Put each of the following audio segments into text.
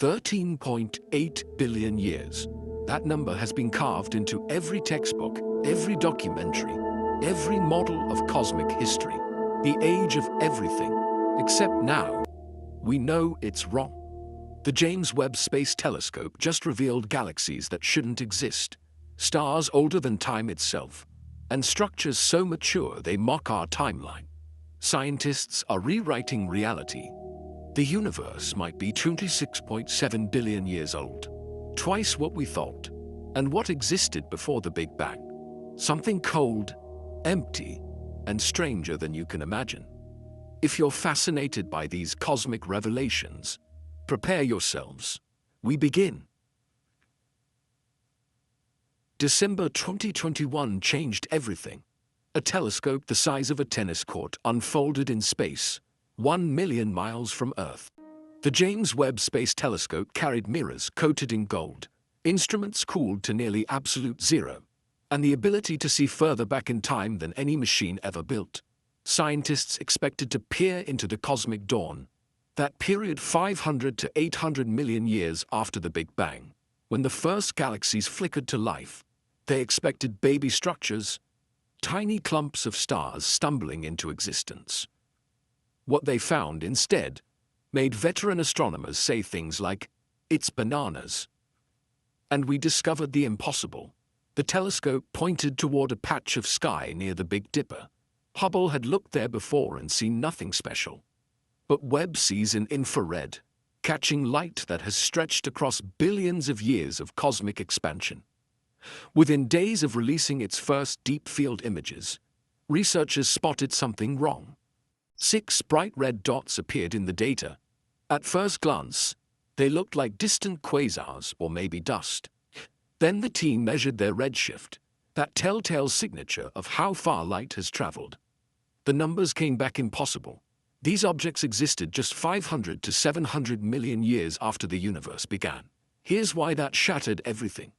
13.8 billion years. That number has been carved into every textbook, every documentary, every model of cosmic history. The age of everything. Except now, we know it's wrong. The James Webb Space Telescope just revealed galaxies that shouldn't exist, stars older than time itself, and structures so mature they mock our timeline. Scientists are rewriting reality. The universe might be 26.7 billion years old, twice what we thought, and what existed before the Big Bang. Something cold, empty, and stranger than you can imagine. If you're fascinated by these cosmic revelations, prepare yourselves. We begin. December 2021 changed everything. A telescope the size of a tennis court unfolded in space, 1 million miles from Earth. The James Webb Space Telescope carried mirrors coated in gold, instruments cooled to nearly absolute zero, and the ability to see further back in time than any machine ever built. Scientists expected to peer into the cosmic dawn, that period 500 to 800 million years after the Big Bang, when the first galaxies flickered to life. They expected baby structures, tiny clumps of stars stumbling into existence. What they found instead made veteran astronomers say things like, "It's bananas." And we discovered the impossible. The telescope pointed toward a patch of sky near the Big Dipper. Hubble had looked there before and seen nothing special. But Webb sees in infrared, catching light that has stretched across billions of years of cosmic expansion. Within days of releasing its first deep-field images, researchers spotted something wrong. 6 bright red dots appeared in the data. At first glance, they looked like distant quasars or maybe dust. Then the team measured their redshift, that telltale signature of how far light has traveled. The numbers came back impossible. These objects existed just 500 to 700 million years after the universe began. Here's why that shattered everything.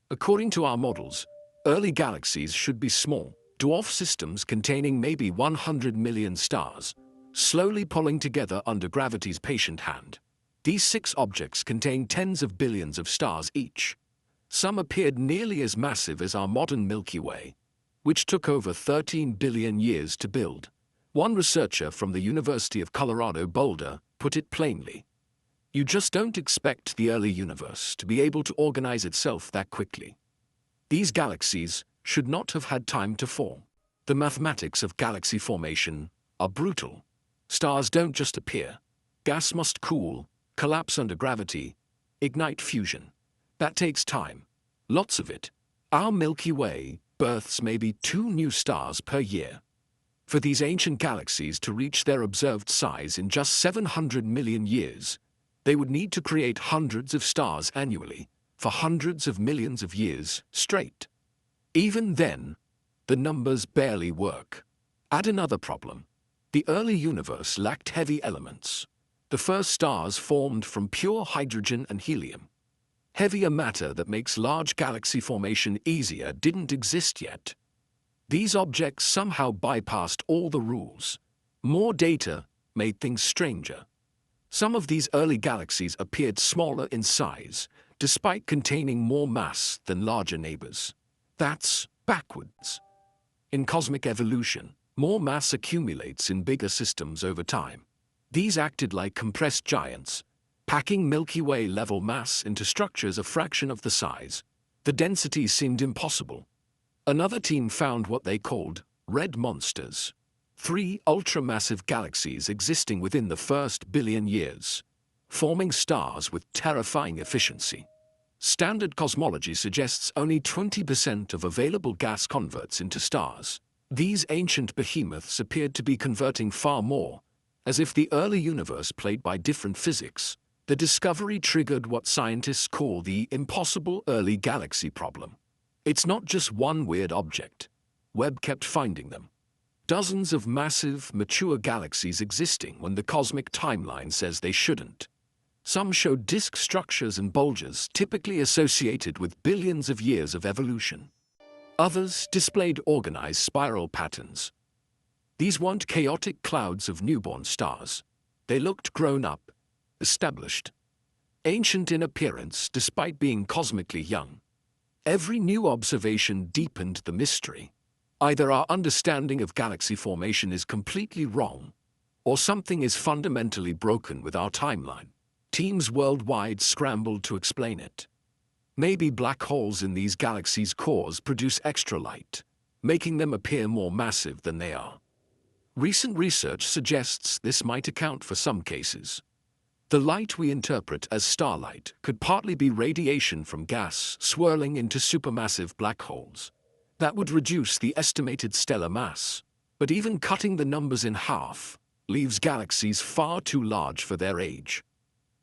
According to our models, early galaxies should be small, dwarf systems containing maybe 100 million stars, slowly pulling together under gravity's patient hand. These 6 objects contain tens of billions of stars each. Some appeared nearly as massive as our modern Milky Way, which took over 13 billion years to build. One researcher from the University of Colorado Boulder put it plainly. You just don't expect the early universe to be able to organize itself that quickly. These galaxies should not have had time to form. The mathematics of galaxy formation are brutal. Stars don't just appear. Gas must cool, collapse under gravity, ignite fusion. That takes time. Lots of it. Our Milky Way births maybe 2 new stars per year. For these ancient galaxies to reach their observed size in just 700 million years, they would need to create hundreds of stars annually, for hundreds of millions of years straight. Even then, the numbers barely work. Add another problem. The early universe lacked heavy elements. The first stars formed from pure hydrogen and helium. Heavier matter that makes large galaxy formation easier didn't exist yet. These objects somehow bypassed all the rules. More data made things stranger. Some of these early galaxies appeared smaller in size, despite containing more mass than larger neighbors. That's backwards. In cosmic evolution, more mass accumulates in bigger systems over time. These acted like compressed giants, packing Milky Way-level mass into structures a fraction of the size. The density seemed impossible. Another team found what they called red monsters. 3 ultramassive galaxies existing within the first billion years, forming stars with terrifying efficiency. Standard cosmology suggests only 20% of available gas converts into stars. These ancient behemoths appeared to be converting far more, as if the early universe played by different physics. The discovery triggered what scientists call the impossible early galaxy problem. It's not just one weird object. Webb kept finding them. Dozens of massive, mature galaxies existing when the cosmic timeline says they shouldn't. Some showed disk structures and bulges typically associated with billions of years of evolution. Others displayed organized spiral patterns. These weren't chaotic clouds of newborn stars. They looked grown up, established. ancient in appearance despite being cosmically young. Every new observation deepened the mystery. Either our understanding of galaxy formation is completely wrong, or something is fundamentally broken with our timeline. Teams worldwide scrambled to explain it. Maybe black holes in these galaxies' cores produce extra light, making them appear more massive than they are. Recent research suggests this might account for some cases. The light we interpret as starlight could partly be radiation from gas swirling into supermassive black holes. That would reduce the estimated stellar mass, but even cutting the numbers in half leaves galaxies far too large for their age.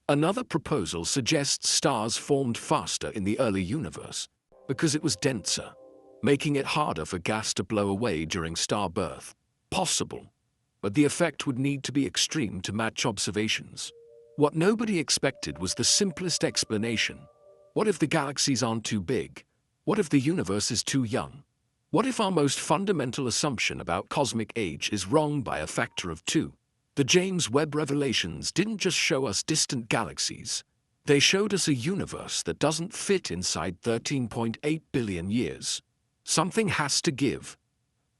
Another proposal suggests stars formed faster in the early universe because it was denser, making it harder for gas to blow away during star birth. Possible, but the effect would need to be extreme to match observations. What nobody expected was the simplest explanation. What if the galaxies aren't too big? What if the universe is too young? What if our most fundamental assumption about cosmic age is wrong by a factor of 2? The James Webb revelations didn't just show us distant galaxies. They showed us a universe that doesn't fit inside 13.8 billion years. Something has to give.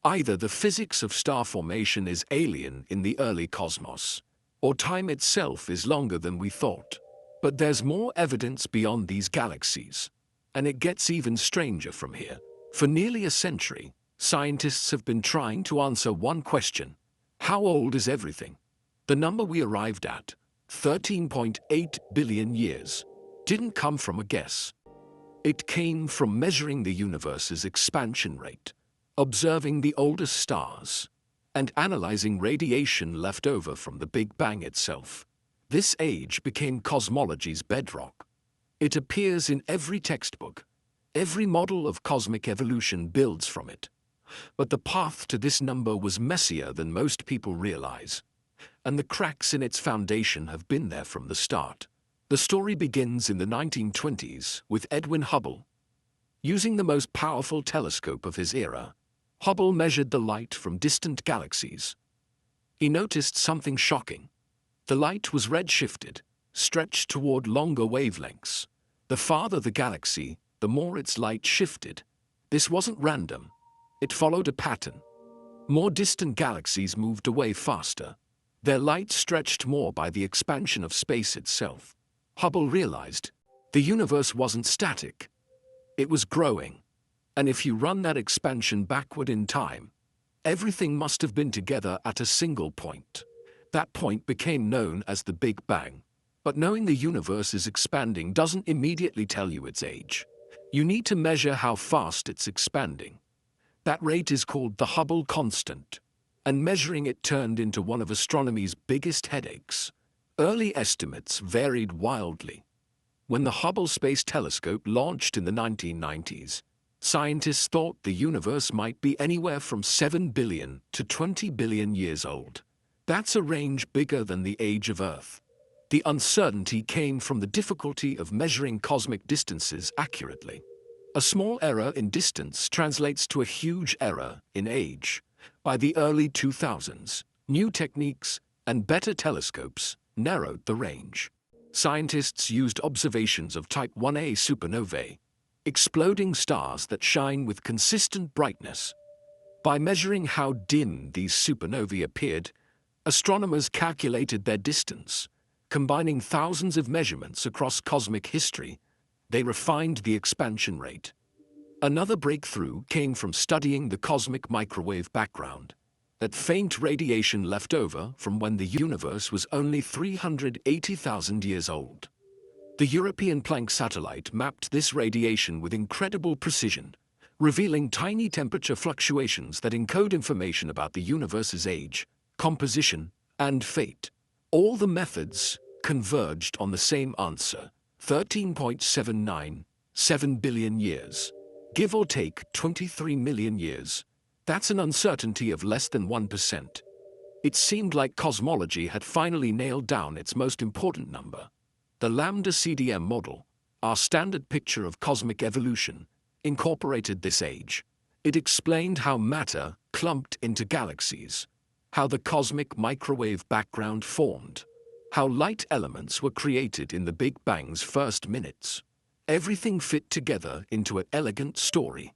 Either the physics of star formation is alien in the early cosmos, or time itself is longer than we thought. But there's more evidence beyond these galaxies, and it gets even stranger from here. For nearly a century, scientists have been trying to answer one question: how old is everything? The number we arrived at, 13.8 billion years, didn't come from a guess. It came from measuring the universe's expansion rate, observing the oldest stars, and analyzing radiation left over from the Big Bang itself. This age became cosmology's bedrock. It appears in every textbook. Every model of cosmic evolution builds from it. But the path to this number was messier than most people realize, and the cracks in its foundation have been there from the start. The story begins in the 1920s with Edwin Hubble. Using the most powerful telescope of his era, Hubble measured the light from distant galaxies. He noticed something shocking. The light was redshifted, stretched toward longer wavelengths. The farther the galaxy, the more its light shifted. This wasn't random. It followed a pattern. More distant galaxies moved away faster. Their light stretched more by the expansion of space itself. Hubble realized the universe wasn't static. It was growing. And if you run that expansion backward in time, everything must have been together at a single point. That point became known as the Big Bang. But knowing the universe is expanding doesn't immediately tell you its age. You need to measure how fast it's expanding. That rate is called the Hubble constant, and measuring it turned into one of astronomy's biggest headaches. Early estimates varied wildly. When the Hubble Space Telescope launched in the 1990s, scientists thought the universe might be anywhere from 7 billion to 20 billion years old. That's a range bigger than the age of Earth. The uncertainty came from the difficulty of measuring cosmic distances accurately. A small error in distance translates to a huge error in age. By the early 2000s, new techniques and better telescopes narrowed the range. Scientists used observations of Type 1a supernovae, exploding stars that shine with consistent brightness. By measuring how dim these supernovae appeared, astronomers calculated their distance. Combining thousands of measurements across cosmic history, they refined the expansion rate. Another breakthrough came from studying the cosmic microwave background, that faint radiation left over from when the universe was only 380,000 years old. The European Planck satellite mapped this radiation with incredible precision, revealing tiny temperature fluctuations that encode information about the universe's age, composition, and fate. All the methods converged on the same answer: 13.797 billion years. Give or take 23 million years. That's an uncertainty of less than 1%. It seemed like cosmology had finally nailed down its most important number. The Lambda CDM model, our standard picture of cosmic evolution, incorporated this age. It explained how matter clumped into galaxies, how the cosmic microwave background formed, how light elements were created in the Big Bang's first minutes. Everything fit together into an elegant story.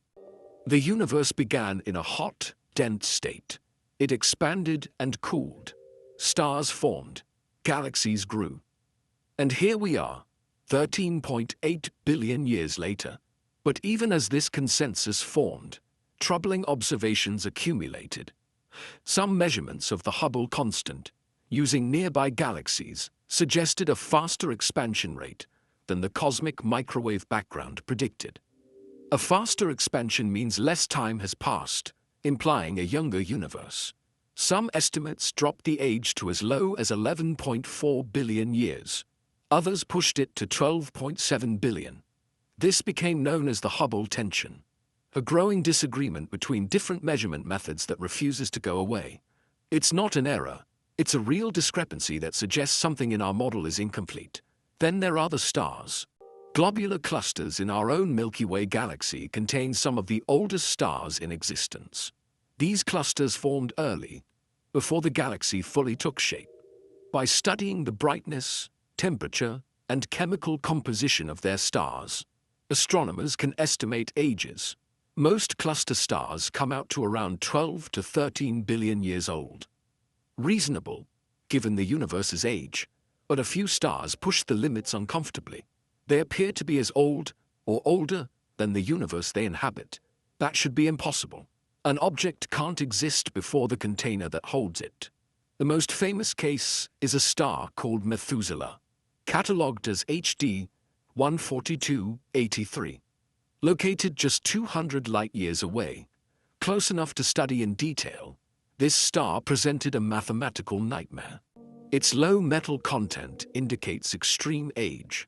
The universe began in a hot, dense state. It expanded and cooled. Stars formed. Galaxies grew. And here we are, 13.8 billion years later. But even as this consensus formed, troubling observations accumulated. Some measurements of the Hubble constant, using nearby galaxies, suggested a faster expansion rate than the cosmic microwave background predicted. A faster expansion means less time has passed, implying a younger universe. Some estimates dropped the age to as low as 11.4 billion years. Others pushed it to 12.7 billion. This became known as the Hubble tension, a growing disagreement between different measurement methods that refuses to go away. It's not an error, it's a real discrepancy that suggests something in our model is incomplete. Then there are the stars. Globular clusters in our own Milky Way galaxy contain some of the oldest stars in existence. These clusters formed early, before the galaxy fully took shape. By studying the brightness, temperature, and chemical composition of their stars, astronomers can estimate ages. Most cluster stars come out to around 12 to 13 billion years old. Reasonable, given the universe's age, but a few stars push the limits uncomfortably. They appear to be as old or older than the universe they inhabit. That should be impossible. An object can't exist before the container that holds it. The most famous case is a star called Methuselah, catalogued as HD 14283. Located just 200 light-years away, close enough to study in detail, this star presented a mathematical nightmare. Its low metal content indicates extreme age.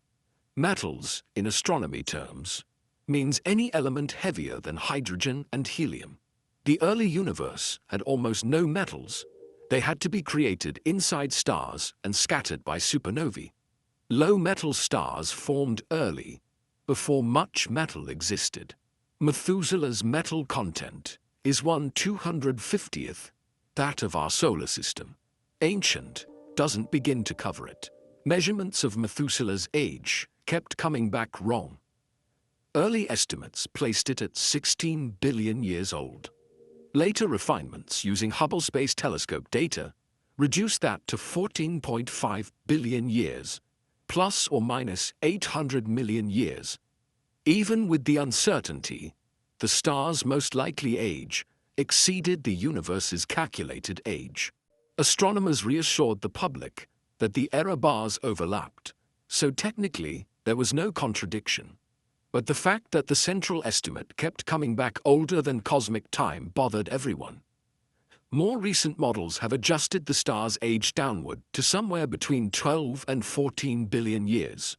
Metals, in astronomy terms, means any element heavier than hydrogen and helium. The early universe had almost no metals. They had to be created inside stars and scattered by supernovae. Low metal stars formed early, before much metal existed. Methuselah's metal content is 1/250th that of our solar system. Ancient doesn't begin to cover it. Measurements of Methuselah's age kept coming back wrong. Early estimates placed it at 16 billion years old. Later refinements using Hubble Space Telescope data reduced that to 14.5 billion years, plus or minus 800 million years. Even with the uncertainty, the star's most likely age exceeded the universe's calculated age. Astronomers reassured the public that the error bars overlapped, so technically there was no contradiction. But the fact that the central estimate kept coming back older than cosmic time bothered everyone. More recent models have adjusted the star's age downward to somewhere between 12 and 14 billion years.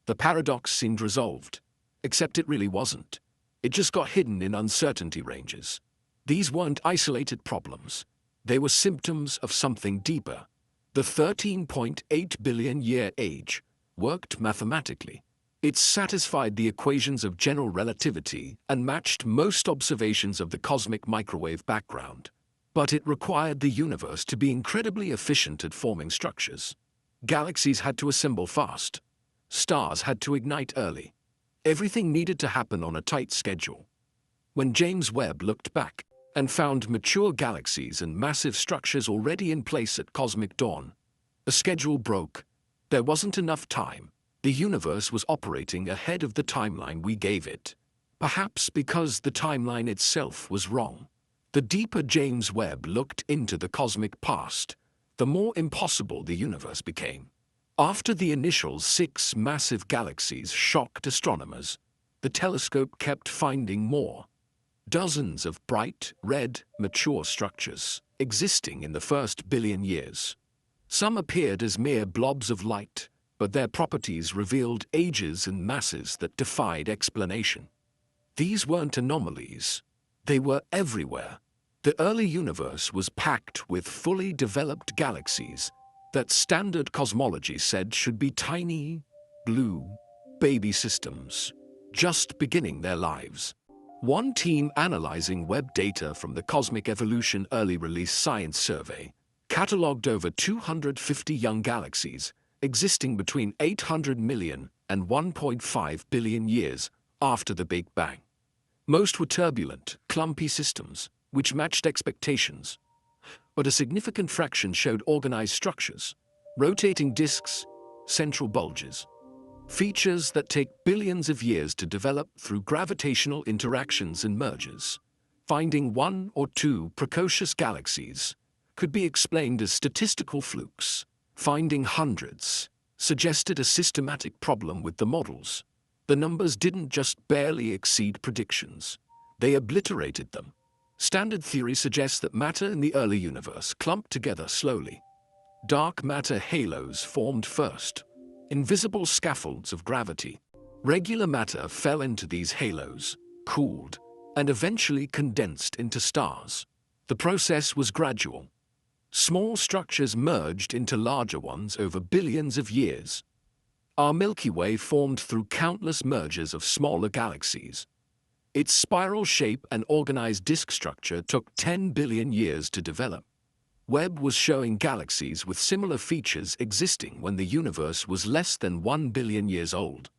The paradox seemed resolved, except it really wasn't. It just got hidden in uncertainty ranges. These weren't isolated problems. They were symptoms of something deeper. The 13.8 billion year age worked mathematically. It satisfied the equations of general relativity and matched most observations of the cosmic microwave background. But it required the universe to be incredibly efficient at forming structures. Galaxies had to assemble fast. Stars had to ignite early. Everything needed to happen on a tight schedule. When James Webb looked back and found mature galaxies and massive structures already in place at cosmic dawn, the schedule broke. There wasn't enough time. The universe was operating ahead of the timeline we gave it. Perhaps because the timeline itself was wrong. The deeper James Webb looked into the cosmic past, the more impossible the universe became. After the initial 6 massive galaxies shocked astronomers, the telescope kept finding more. Dozens of bright, red, mature structures existing in the first billion years. Some appeared as mere blobs of light, but their properties revealed ages and masses that defied explanation. These weren't anomalies. They were everywhere. The early universe was packed with fully developed galaxies that standard cosmology said should be tiny, blue, baby systems, just beginning their lives. One team analyzing Webb data from the Cosmic Evolution Early Release Science Survey catalogued over 250 young galaxies, existing between 800 million and 1.5 billion years after the Big Bang. Most were turbulent, clumpy systems, which matched expectations. But a significant fraction showed organized structures, rotating disks, central bulges. Features that take billions of years to develop through gravitational interactions and mergers. Finding one or two precocious galaxies could be explained as statistical flukes. Finding hundreds suggested a systematic problem with the models. The numbers didn't just barely exceed predictions, they obliterated them. Standard theory suggests that matter in the early universe clumped together slowly. Dark matter halos formed first, invisible scaffolds of gravity. Regular matter fell into these halos, cooled, and eventually condensed into stars. The process was gradual. Small structures merged into larger ones over billions of years. Our Milky Way formed through countless mergers of smaller galaxies. Its spiral shape and organized disk structure took 10 billion years to develop. Webb was showing galaxies with similar features existing when the universe was less than 1 billion years old.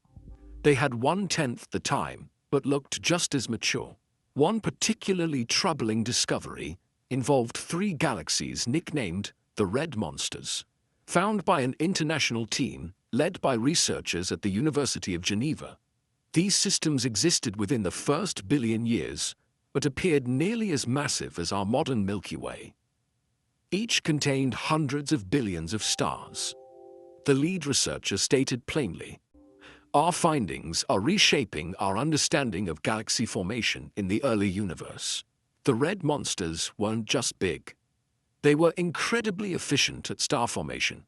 They had 1/10 the time, but looked just as mature. One particularly troubling discovery involved 3 galaxies nicknamed the Red Monsters, found by an international team led by researchers at the University of Geneva. These systems existed within the first billion years, but appeared nearly as massive as our modern Milky Way. Each contained hundreds of billions of stars. The lead researcher stated plainly, "Our findings are reshaping our understanding of galaxy formation in the early universe." The red monsters weren't just big. They were incredibly efficient at star formation.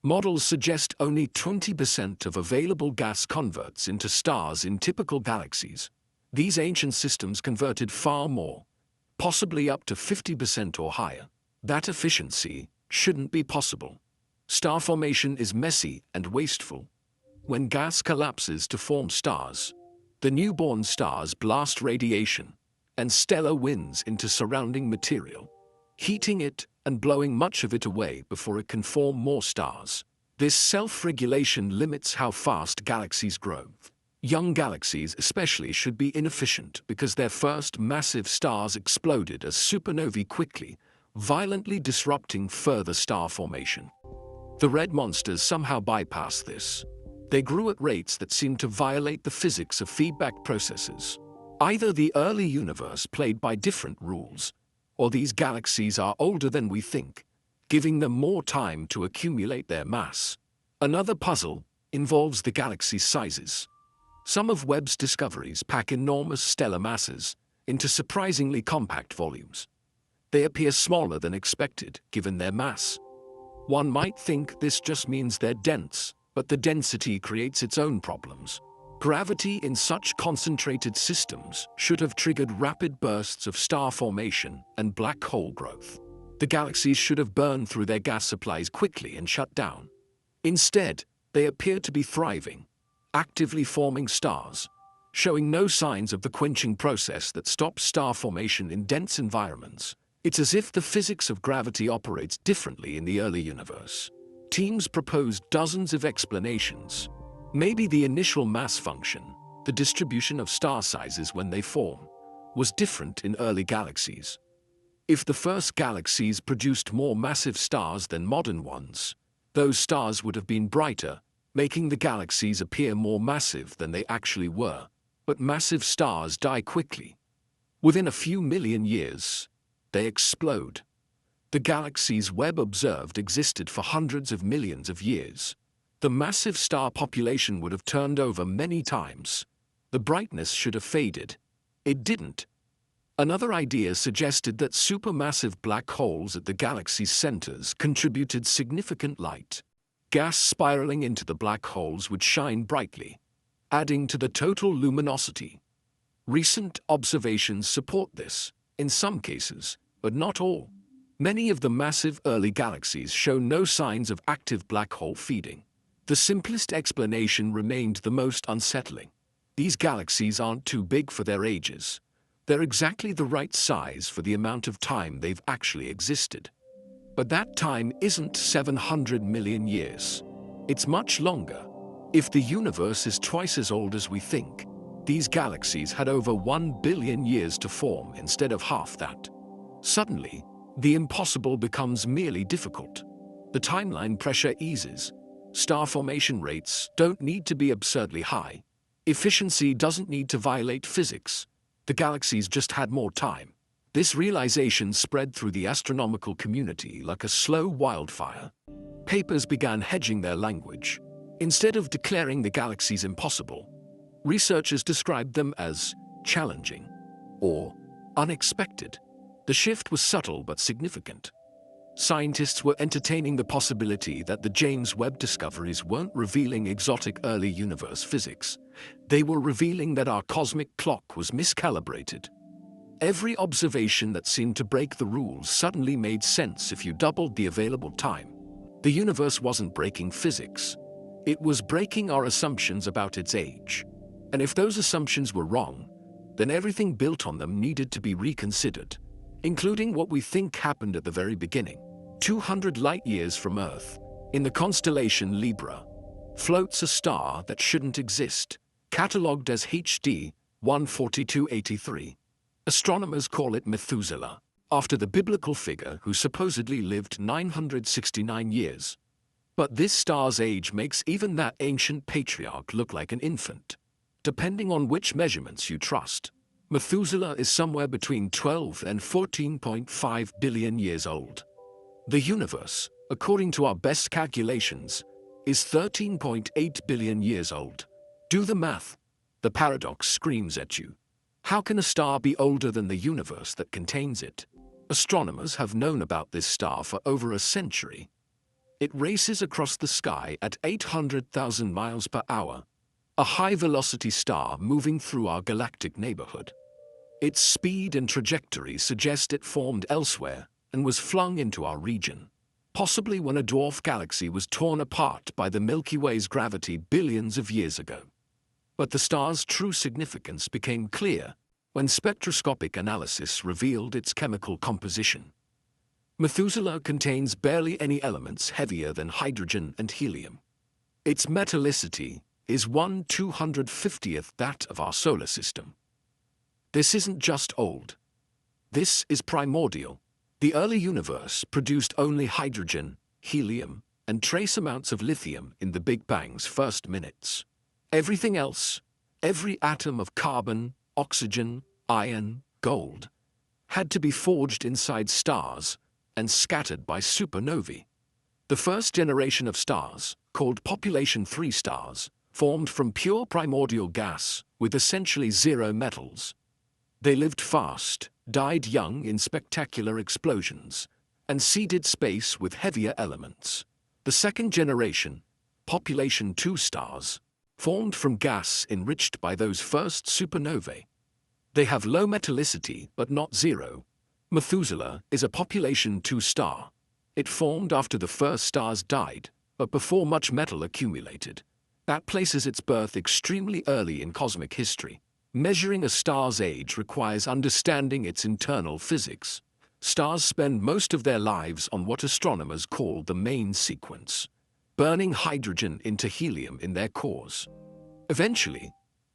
Models suggest only 20% of available gas converts into stars in typical galaxies. These ancient systems converted far more, possibly up to 50% or higher. That efficiency shouldn't be possible. Star formation is messy and wasteful. When gas collapses to form stars, the newborn stars blast radiation and stellar winds into surrounding material, heating it and blowing much of it away before it can form more stars. This self-regulation limits how fast galaxies grow. Young galaxies especially should be inefficient because their first massive stars exploded as supernovae quickly, violently disrupting further star formation. The red monsters somehow bypassed this. They grew at rates that seemed to violate the physics of feedback processes. Either the early universe played by different rules, or these galaxies are older than we think, giving them more time to accumulate their mass. Another puzzle involves the galaxy's sizes. Some of Webb's discoveries pack enormous stellar masses into surprisingly compact volumes. They appear smaller than expected, given their mass. One might think this just means they're dense, but the density creates its own problems. Gravity in such concentrated systems should have triggered rapid bursts of star formation and black hole growth. The galaxies should have burned through their gas supplies quickly and shut down. Instead, they appear to be thriving, actively forming stars, showing no signs of the quenching process that stops star formation in dense environments. It's as if the physics of gravity operates differently in the early universe. Teams proposed dozens of explanations. Maybe the initial mass function, the distribution of star sizes when they form, was different in early galaxies. If the first galaxies produced more massive stars than modern ones, those stars would have been brighter, making the galaxies appear more massive than they actually were. But massive stars die quickly. Within a few million years, they explode. The galaxies Webb observed existed for hundreds of millions of years. The massive star population would have turned over many times. The brightness should have faded. It didn't. Another idea suggested that supermassive black holes at the galaxy's centers contributed significant light. Gas spiraling into the black holes would shine brightly, adding to the total luminosity. Recent observations support this, in some cases, but not all. Many of the massive early galaxies show no signs of active black hole feeding. The simplest explanation remained the most unsettling. These galaxies aren't too big for their ages. They're exactly the right size for the amount of time they've actually existed. But that time isn't 700 million years. It's much longer. If the universe is twice as old as we think, these galaxies had over 1 billion years to form instead of half that. Suddenly, the impossible becomes merely difficult. The timeline pressure eases. Star formation rates don't need to be absurdly high. Efficiency doesn't need to violate physics. The galaxies just had more time. This realization spread through the astronomical community like a slow wildfire. Papers began hedging their language. Instead of declaring the galaxies impossible, researchers described them as challenging or unexpected. The shift was subtle but significant. Scientists were entertaining the possibility that the James Webb discoveries weren't revealing exotic early universe physics. They were revealing that our cosmic clock was miscalibrated. Every observation that seemed to break the rules suddenly made sense if you doubled the available time. The universe wasn't breaking physics. It was breaking our assumptions about its age. And if those assumptions were wrong, then everything built on them needed to be reconsidered, including what we think happened at the very beginning. 200 light-years from Earth, in the constellation Libra, floats a star that shouldn't exist, catalogued as HD 14283. Astronomers call it Methuselah, after the biblical figure who supposedly lived 969 years. But this star's age makes even that ancient patriarch look like an infant. Depending on which measurements you trust, Methuselah is somewhere between 12 and 14.5 billion years old. The universe, according to our best calculations, is 13.8 billion years old. Do the math. The paradox screams at you. How can a star be older than the universe that contains it? Astronomers have known about this star for over a century. It races across the sky at 800,000 miles per hour, a high-velocity star moving through our galactic neighborhood. Its speed and trajectory suggest it formed elsewhere and was flung into our region, possibly when a dwarf galaxy was torn apart by the Milky Way's gravity billions of years ago. But the star's true significance became clear when spectroscopic analysis revealed its chemical composition. Methuselah contains barely any elements heavier than hydrogen and helium. Its metallicity is 1/250th that of our solar system. This isn't just old. This is primordial. The early universe produced only hydrogen, helium, and trace amounts of lithium in the Big Bang's first minutes. Everything else, every atom of carbon, oxygen, iron, gold, had to be forged inside stars and scattered by supernovae. The first generation of stars, called population 3 stars, formed from pure primordial gas with essentially zero metals. They lived fast, died young in spectacular explosions, and seeded space with heavier elements. The second generation, population 2 stars, formed from gas enriched by those first supernovae. They have low metallicity but not zero. Methuselah is a population 2 star. It formed after the first stars died, but before much metal accumulated. That places its birth extremely early in cosmic history. Measuring a star's age requires understanding its internal physics. Stars spend most of their lives on what astronomers call the main sequence, burning hydrogen into helium in their cores. Eventually,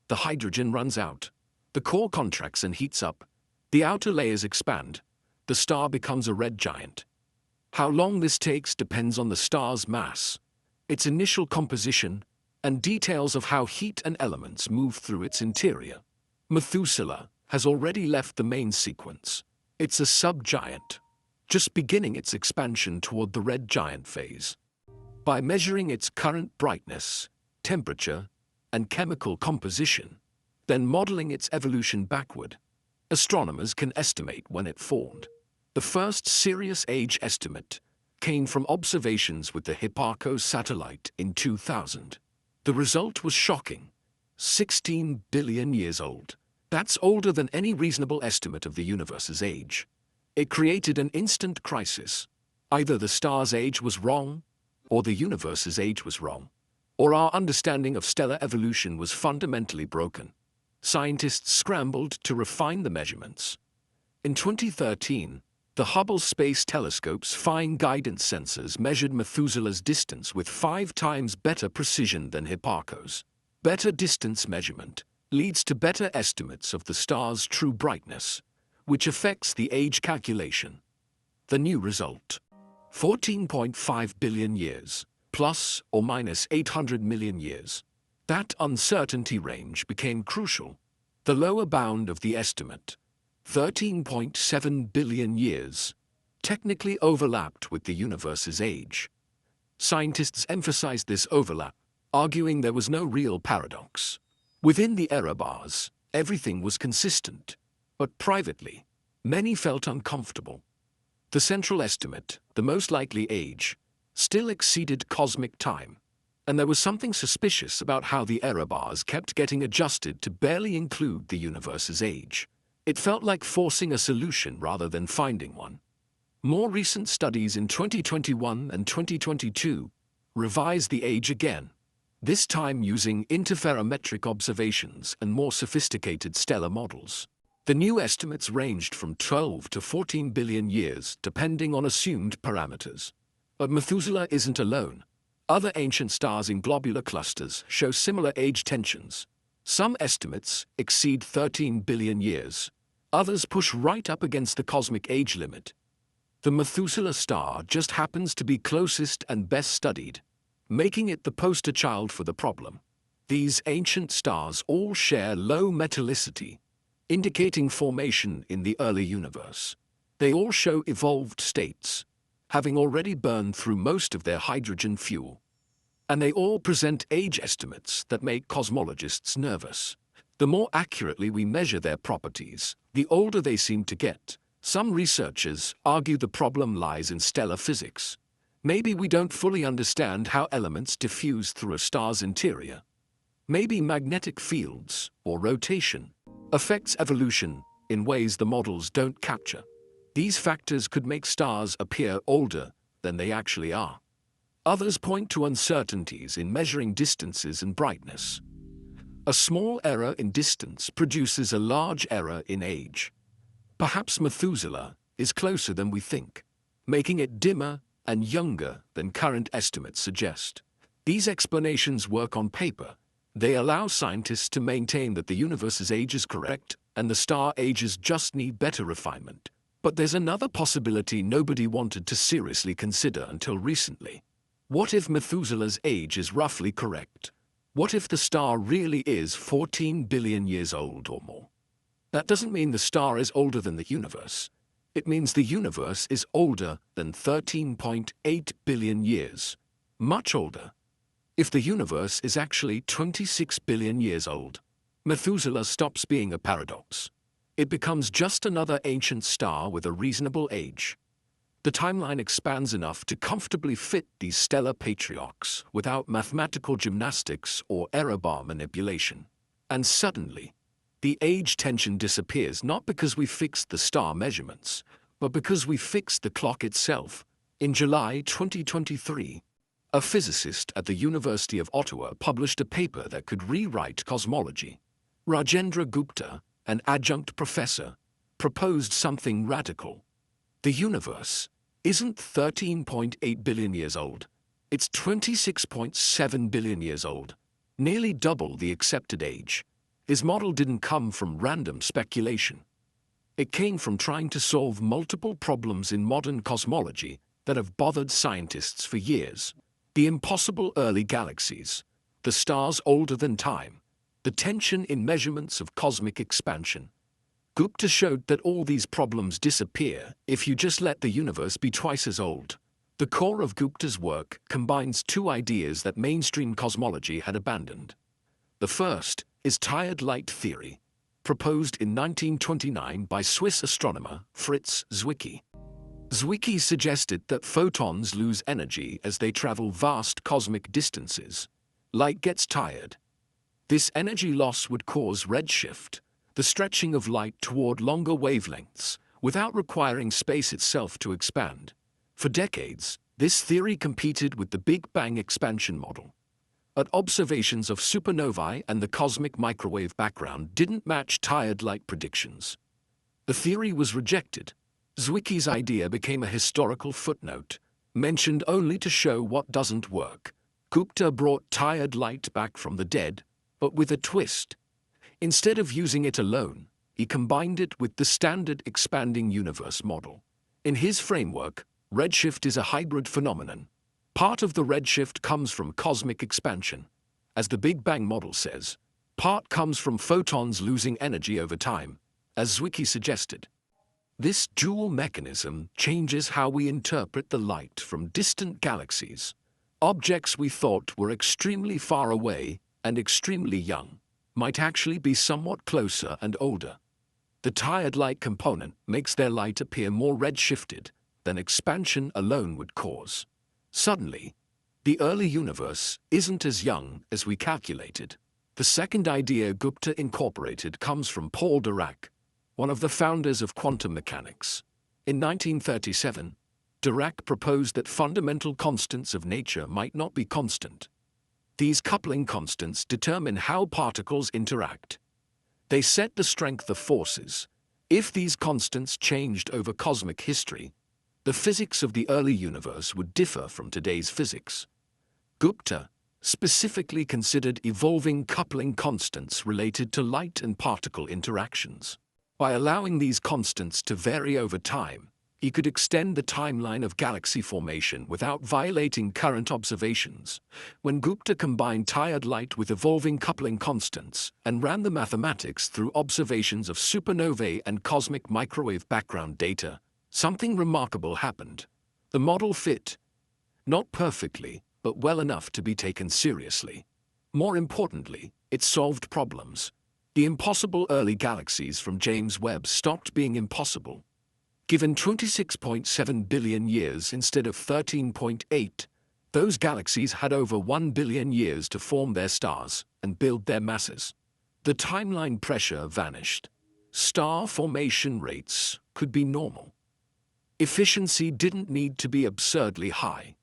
the hydrogen runs out. The core contracts and heats up. The outer layers expand. The star becomes a red giant. How long this takes depends on the star's mass, its initial composition, and details of how heat and elements move through its interior. Methuselah has already left the main sequence. It's a subgiant, just beginning its expansion toward the red giant phase. By measuring its current brightness, temperature, and chemical composition, then modeling its evolution backward, astronomers can estimate when it formed. The first serious age estimate came from observations with the Hipparcos satellite in 2000. The result was shocking: 16 billion years old. That's older than any reasonable estimate of the universe's age. It created an instant crisis. Either the star's age was wrong, or the universe's age was wrong, or our understanding of stellar evolution was fundamentally broken. Scientists scrambled to refine the measurements. In 2013, The Hubble Space Telescope's fine guidance sensors measured Methuselah's distance with 5 times better precision than Hipparcos. Better distance measurement leads to better estimates of the star's true brightness, which affects the age calculation. The new result: 14.5 billion years, plus or minus 800 million years. That uncertainty range became crucial. The lower bound of the estimate, 13.7 billion years, technically overlapped with the universe's age. Scientists emphasized this overlap, arguing there was no real paradox. Within the error bars, everything was consistent, but privately, many felt uncomfortable. The central estimate, the most likely age, still exceeded cosmic time, and there was something suspicious about how the error bars kept getting adjusted to barely include the universe's age. It felt like forcing a solution rather than finding one. More recent studies in 2021 and 2022 revised the age again, this time using interferometric observations and more sophisticated stellar models. The new estimates ranged from 12 to 14 billion years, depending on assumed parameters. But Methuselah isn't alone. Other ancient stars in globular clusters show similar age tensions. Some estimates exceed 13 billion years. Others push right up against the cosmic age limit. The Methuselah star just happens to be closest and best studied, making it the poster child for the problem. These ancient stars all share low metallicity, indicating formation in the early universe. They all show evolved states, having already burned through most of their hydrogen fuel. And they all present age estimates that make cosmologists nervous. The more accurately we measure their properties, the older they seem to get. Some researchers argue the problem lies in stellar physics. Maybe we don't fully understand how elements diffuse through a star's interior. Maybe magnetic fields, or rotation, affects evolution in ways the models don't capture. These factors could make stars appear older than they actually are. Others point to uncertainties in measuring distances and brightness. A small error in distance produces a large error in age. Perhaps Methuselah is closer than we think, making it dimmer and younger than current estimates suggest. These explanations work on paper. They allow scientists to maintain that the universe's age is correct and the star ages just need better refinement. But there's another possibility nobody wanted to seriously consider until recently. What if Methuselah's age is roughly correct? What if the star really is 14 billion years old or more? That doesn't mean the star is older than the universe. It means the universe is older than 13.8 billion years. Much older. If the universe is actually 26 billion years old, Methuselah stops being a paradox. It becomes just another ancient star with a reasonable age. The timeline expands enough to comfortably fit these stellar patriarchs without mathematical gymnastics or error bar manipulation. And suddenly, the age tension disappears not because we fixed the star measurements, but because we fixed the clock itself. In July 2023, a physicist at the University of Ottawa published a paper that could rewrite cosmology. Rajendra Gupta, an adjunct professor, proposed something radical. The universe isn't 13.8 billion years old. It's 26.7 billion years old, nearly double the accepted age. His model didn't come from random speculation. It came from trying to solve multiple problems in modern cosmology that have bothered scientists for years. The impossible early galaxies, the stars older than time, the tension in measurements of cosmic expansion. Gupta showed that all these problems disappear if you just let the universe be twice as old. The core of Gupta's work combines two ideas that mainstream cosmology had abandoned. The first is tired light theory, proposed in 1929 by Swiss astronomer Fritz Zwicky. Zwicky suggested that photons lose energy as they travel vast cosmic distances. Light gets tired. This energy loss would cause redshift, the stretching of light toward longer wavelengths, without requiring space itself to expand. For decades, this theory competed with the Big Bang expansion model. But observations of supernovae and the cosmic microwave background didn't match tired light predictions. The theory was rejected. Zwicky's idea became a historical footnote, mentioned only to show what doesn't work. Gupta brought tired light back from the dead, but with a twist. Instead of using it alone, he combined it with the standard expanding universe model. In his framework, redshift is a hybrid phenomenon. Part of the redshift comes from cosmic expansion. As the Big Bang model says, part comes from photons losing energy over time, as Zwicky suggested. This dual mechanism changes how we interpret the light from distant galaxies. Objects we thought were extremely far away and extremely young might actually be somewhat closer and older. The tired light component makes their light appear more redshifted than expansion alone would cause. Suddenly, the early universe isn't as young as we calculated. The second idea Gupta incorporated comes from Paul Dirac, one of the founders of quantum mechanics. In 1937, Dirac proposed that fundamental constants of nature might not be constant. These coupling constants determine how particles interact. They set the strength of forces. If these constants changed over cosmic history, the physics of the early universe would differ from today's physics. Gupta specifically considered evolving coupling constants related to light and particle interactions. By allowing these constants to vary over time, he could extend the timeline of galaxy formation without violating current observations. When Gupta combined tired light with evolving coupling constants and ran the mathematics through observations of supernovae and cosmic microwave background data, something remarkable happened. The model fit, not perfectly, but well enough to be taken seriously. More importantly, it solved problems. The impossible early galaxies from James Webb stopped being impossible. Given 26.7 billion years instead of 13.8, those galaxies had over 1 billion years to form their stars and build their masses. The timeline pressure vanished. Star formation rates could be normal. Efficiency didn't need to be absurdly high.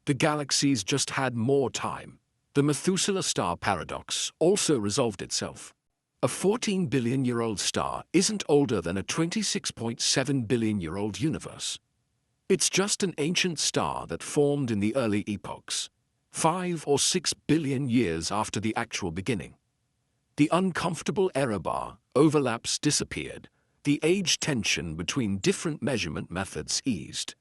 The galaxies just had more time. The Methuselah star paradox also resolved itself. A 14 billion-year-old star isn't older than a 26.7 billion-year-old universe. It's just an ancient star that formed in the early epochs, 5 or 6 billion years after the actual beginning. The uncomfortable error bar overlaps disappeared. The age tension between different measurement methods eased.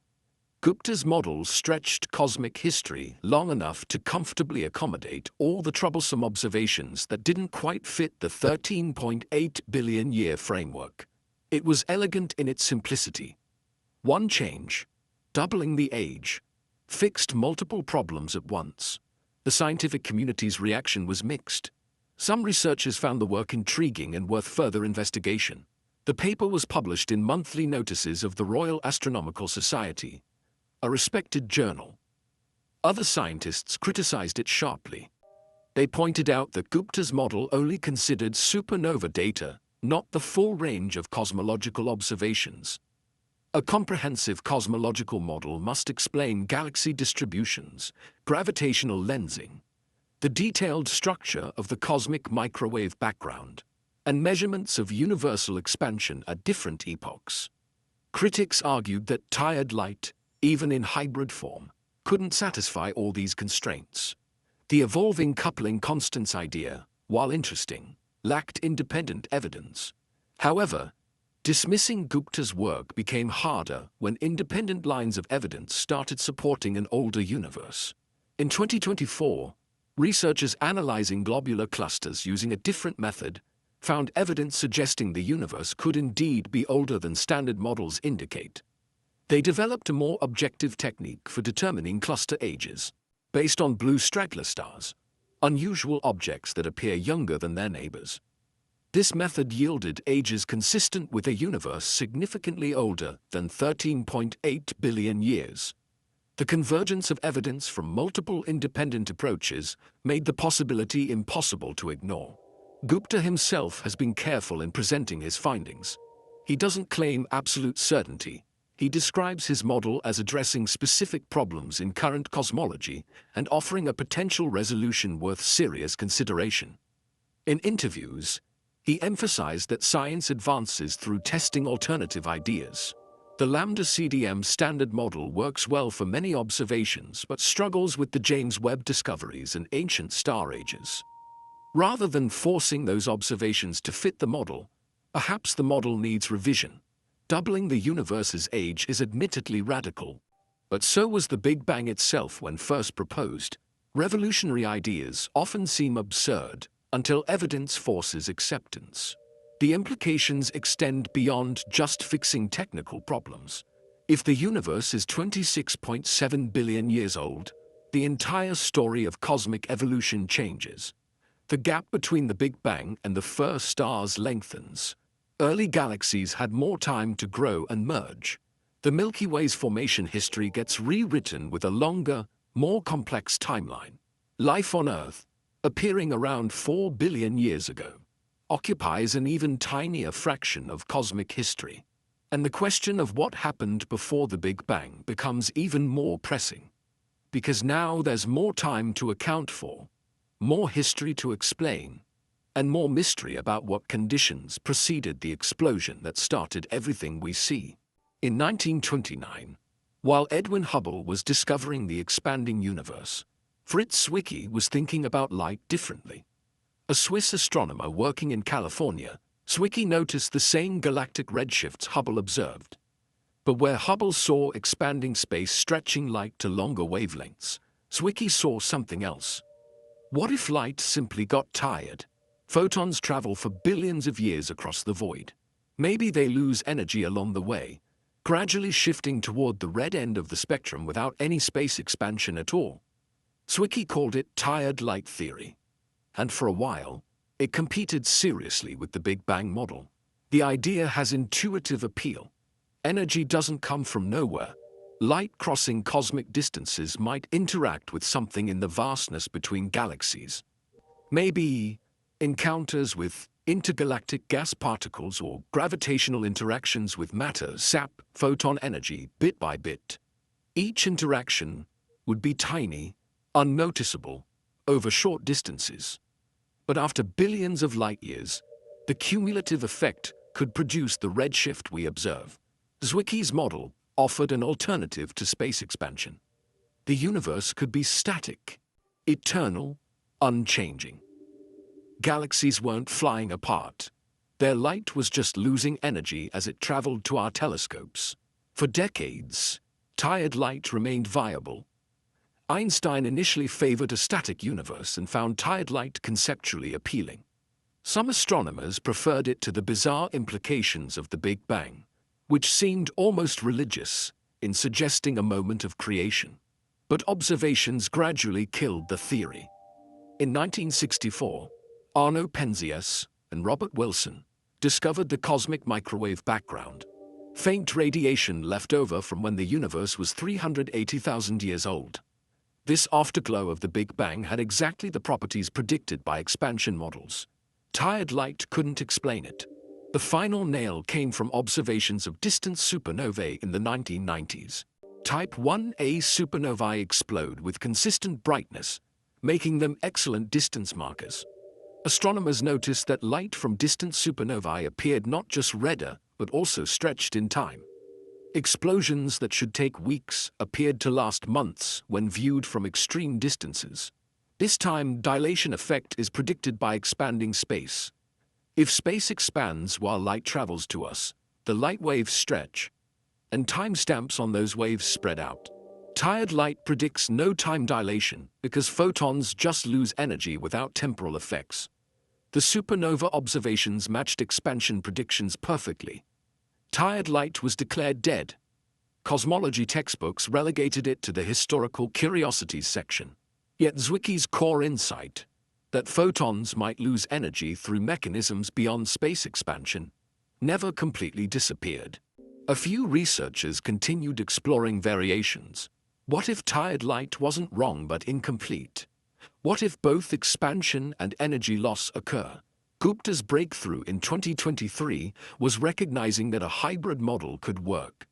Gupta's model stretched cosmic history long enough to comfortably accommodate all the troublesome observations that didn't quite fit the 13.8 billion-year framework. It was elegant in its simplicity. One change, doubling the age, fixed multiple problems at once. The scientific community's reaction was mixed. Some researchers found the work intriguing and worth further investigation. The paper was published in monthly notices of the Royal Astronomical Society, a respected journal. Other scientists criticized it sharply. They pointed out that Gupta's model only considered supernova data, not the full range of cosmological observations. A comprehensive cosmological model must explain galaxy distributions, gravitational lensing, the detailed structure of the cosmic microwave background, and measurements of universal expansion at different epochs. Critics argued that tired light, even in hybrid form, couldn't satisfy all these constraints. The evolving coupling constants idea, while interesting, lacked independent evidence. However, dismissing Gupta's work became harder when independent lines of evidence started supporting an older universe. In 2024, researchers analyzing globular clusters using a different method found evidence suggesting the universe could indeed be older than standard models indicate. They developed a more objective technique for determining cluster ages, based on blue straggler stars, unusual objects that appear younger than their neighbors. This method yielded ages consistent with a universe significantly older than 13.8 billion years. The convergence of evidence from multiple independent approaches made the possibility impossible to ignore. Gupta himself has been careful in presenting his findings. He doesn't claim absolute certainty. He describes his model as addressing specific problems in current cosmology and offering a potential resolution worth serious consideration. In interviews, he emphasized that science advances through testing alternative ideas. The lambda CDM standard model works well for many observations but struggles with the James Webb discoveries and ancient star ages. Rather than forcing those observations to fit the model, perhaps the model needs revision. Doubling the universe's age is admittedly radical, but so was the Big Bang itself when first proposed. Revolutionary ideas often seem absurd until evidence forces acceptance. The implications extend beyond just fixing technical problems. If the universe is 26.7 billion years old, the entire story of cosmic evolution changes. The gap between the Big Bang and the first stars lengthens. Early galaxies had more time to grow and merge. The Milky Way's formation history gets rewritten with a longer, more complex timeline. Life on Earth, appearing around 4 billion years ago, occupies an even tinier fraction of cosmic history. And the question of what happened before the Big Bang becomes even more pressing. Because now there's more time to account for, more history to explain, and more mystery about what conditions preceded the explosion that started everything we see. In 1929, while Edwin Hubble was discovering the expanding universe, Fritz Zwicky was thinking about light differently. A Swiss astronomer working in California, Zwicky noticed the same galactic redshifts Hubble observed. But where Hubble saw expanding space stretching light to longer wavelengths, Zwicky saw something else. What if light simply got tired? Photons travel for billions of years across the void. Maybe they lose energy along the way, gradually shifting toward the red end of the spectrum without any space expansion at all. Zwicky called it tired light theory. And for a while, it competed seriously with the Big Bang model. The idea has intuitive appeal. Energy doesn't come from nowhere. Light crossing cosmic distances might interact with something in the vastness between galaxies. Maybe encounters with intergalactic gas particles or gravitational interactions with matter sap photon energy bit by bit. Each interaction would be tiny, unnoticeable, over short distances. But after billions of light years, the cumulative effect could produce the redshift we observe. Zwicky's model offered an alternative to space expansion. The universe could be static, eternal, unchanging. Galaxies weren't flying apart. Their light was just losing energy as it traveled to our telescopes. For decades, tired light remained viable. Einstein initially favored a static universe and found tired light conceptually appealing. Some astronomers preferred it to the bizarre implications of the Big Bang, which seemed almost religious in suggesting a moment of creation. But observations gradually killed the theory. In 1964, Arno Penzias and Robert Wilson discovered the cosmic microwave background, faint radiation left over from when the universe was 380,000 years old. This afterglow of the Big Bang had exactly the properties predicted by expansion models. Tired light couldn't explain it. The final nail came from observations of distant supernovae in the 1990s. Type 1a supernovae explode with consistent brightness, making them excellent distance markers. Astronomers noticed that light from distant supernovae appeared not just redder, but also stretched in time. Explosions that should take weeks appeared to last months when viewed from extreme distances. This time dilation effect is predicted by expanding space. If space expands while light travels to us, the light waves stretch, and timestamps on those waves spread out. Tired light predicts no time dilation because photons just lose energy without temporal effects. The supernova observations matched expansion predictions perfectly. Tired light was declared dead. Cosmology textbooks relegated it to the historical curiosities section. Yet Zwicky's core insight, that photons might lose energy through mechanisms beyond space expansion, never completely disappeared. A few researchers continued exploring variations. What if tired light wasn't wrong but incomplete? What if both expansion and energy loss occur? Gupta's breakthrough in 2023 was recognizing that a hybrid model could work.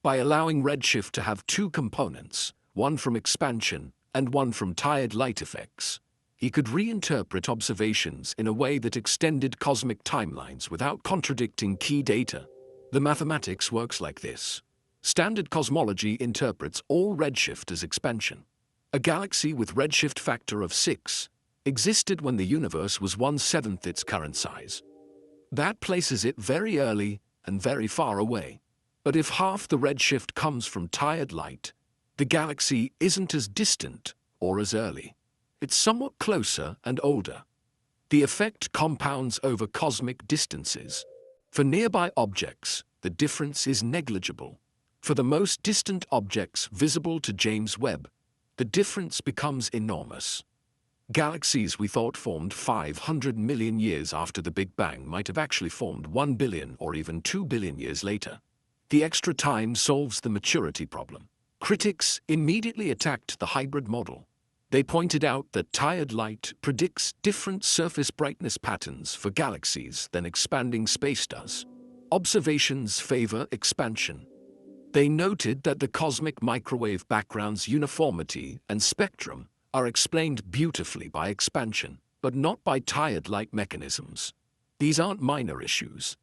By allowing redshift to have two components, one from expansion and one from tired light effects, he could reinterpret observations in a way that extended cosmic timelines without contradicting key data. The mathematics works like this. Standard cosmology interprets all redshift as expansion. A galaxy with redshift factor of 6 existed when the universe was 1/7 its current size. That places it very early and very far away. But if half the redshift comes from tired light, the galaxy isn't as distant or as early. It's somewhat closer and older. The effect compounds over cosmic distances. For nearby objects, the difference is negligible. For the most distant objects visible to James Webb, the difference becomes enormous. Galaxies we thought formed 500 million years after the Big Bang might have actually formed 1 billion or even 2 billion years later. The extra time solves the maturity problem. Critics immediately attacked the hybrid model. They pointed out that tired light predicts different surface brightness patterns for galaxies than expanding space does. Observations favor expansion. They noted that the cosmic microwave background's uniformity and spectrum are explained beautifully by expansion, but not by tired light mechanisms. These aren't minor issues.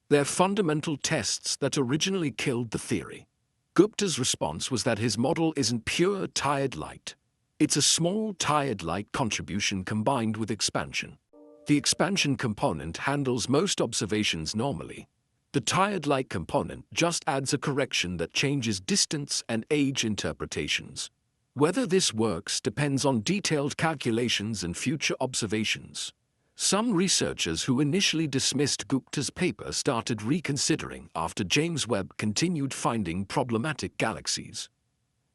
They're fundamental tests that originally killed the theory. Gupta's response was that his model isn't pure tired light. It's a small tired light contribution combined with expansion. The expansion component handles most observations normally. The tired light component just adds a correction that changes distance and age interpretations. Whether this works depends on detailed calculations and future observations. Some researchers who initially dismissed Gupta's paper started reconsidering after James Webb continued finding problematic galaxies.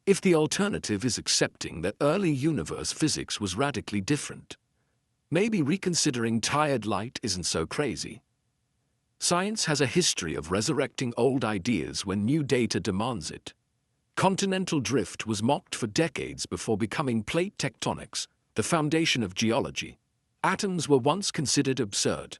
If the alternative is accepting that early universe physics was radically different, maybe reconsidering tired light isn't so crazy. Science has a history of resurrecting old ideas when new data demands it. Continental drift was mocked for decades before becoming plate tectonics, the foundation of geology. Atoms were once considered absurd.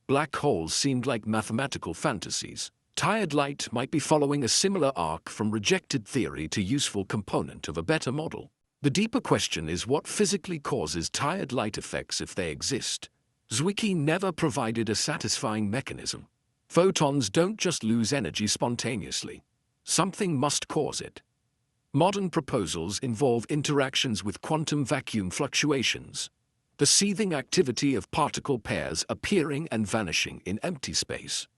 Black holes seemed like mathematical fantasies. Tired light might be following a similar arc from rejected theory to useful component of a better model. The deeper question is what physically causes tired light effects if they exist. Zwicky never provided a satisfying mechanism. Photons don't just lose energy spontaneously. Something must cause it. Modern proposals involve interactions with quantum vacuum fluctuations, the seething activity of particle pairs appearing and vanishing in empty space.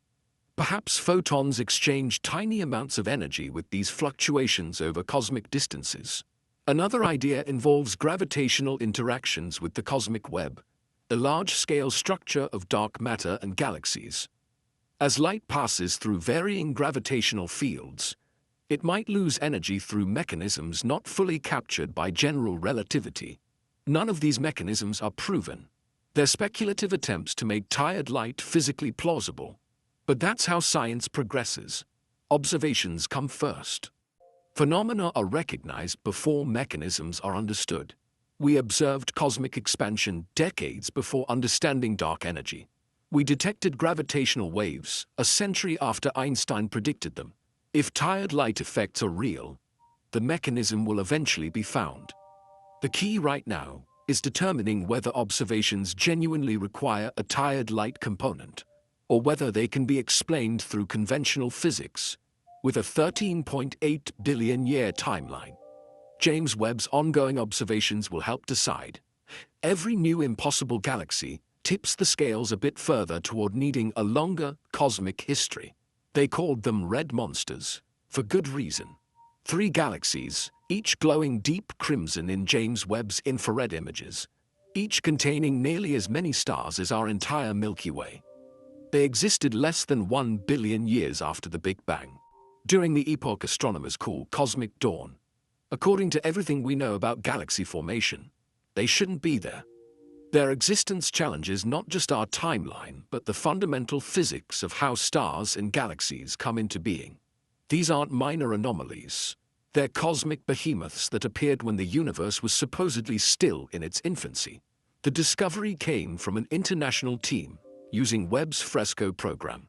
Perhaps photons exchange tiny amounts of energy with these fluctuations over cosmic distances. Another idea involves gravitational interactions with the cosmic web, the large-scale structure of dark matter and galaxies. As light passes through varying gravitational fields, it might lose energy through mechanisms not fully captured by general relativity. None of these mechanisms are proven. They're speculative attempts to make tired light physically plausible. But that's how science progresses. Observations come first. Phenomena are recognized before mechanisms are understood. We observed cosmic expansion decades before understanding dark energy. We detected gravitational waves a century after Einstein predicted them. If tired light effects are real, the mechanism will eventually be found. The key right now is determining whether observations genuinely require a tired light component, or whether they can be explained through conventional physics, with a 13.8 billion year timeline. James Webb's ongoing observations will help decide. Every new impossible galaxy tips the scales a bit further toward needing a longer cosmic history. They called them red monsters, for good reason. 3 galaxies, each glowing deep crimson in James Webb's infrared images, each containing nearly as many stars as our entire Milky Way. They existed less than 1 billion years after the Big Bang, during the epoch astronomers call cosmic dawn. According to everything we know about galaxy formation, they shouldn't be there. Their existence challenges not just our timeline, but the fundamental physics of how stars and galaxies come into being. These aren't minor anomalies. They're cosmic behemoths that appeared when the universe was supposedly still in its infancy. The discovery came from an international team using Webb's Fresco program,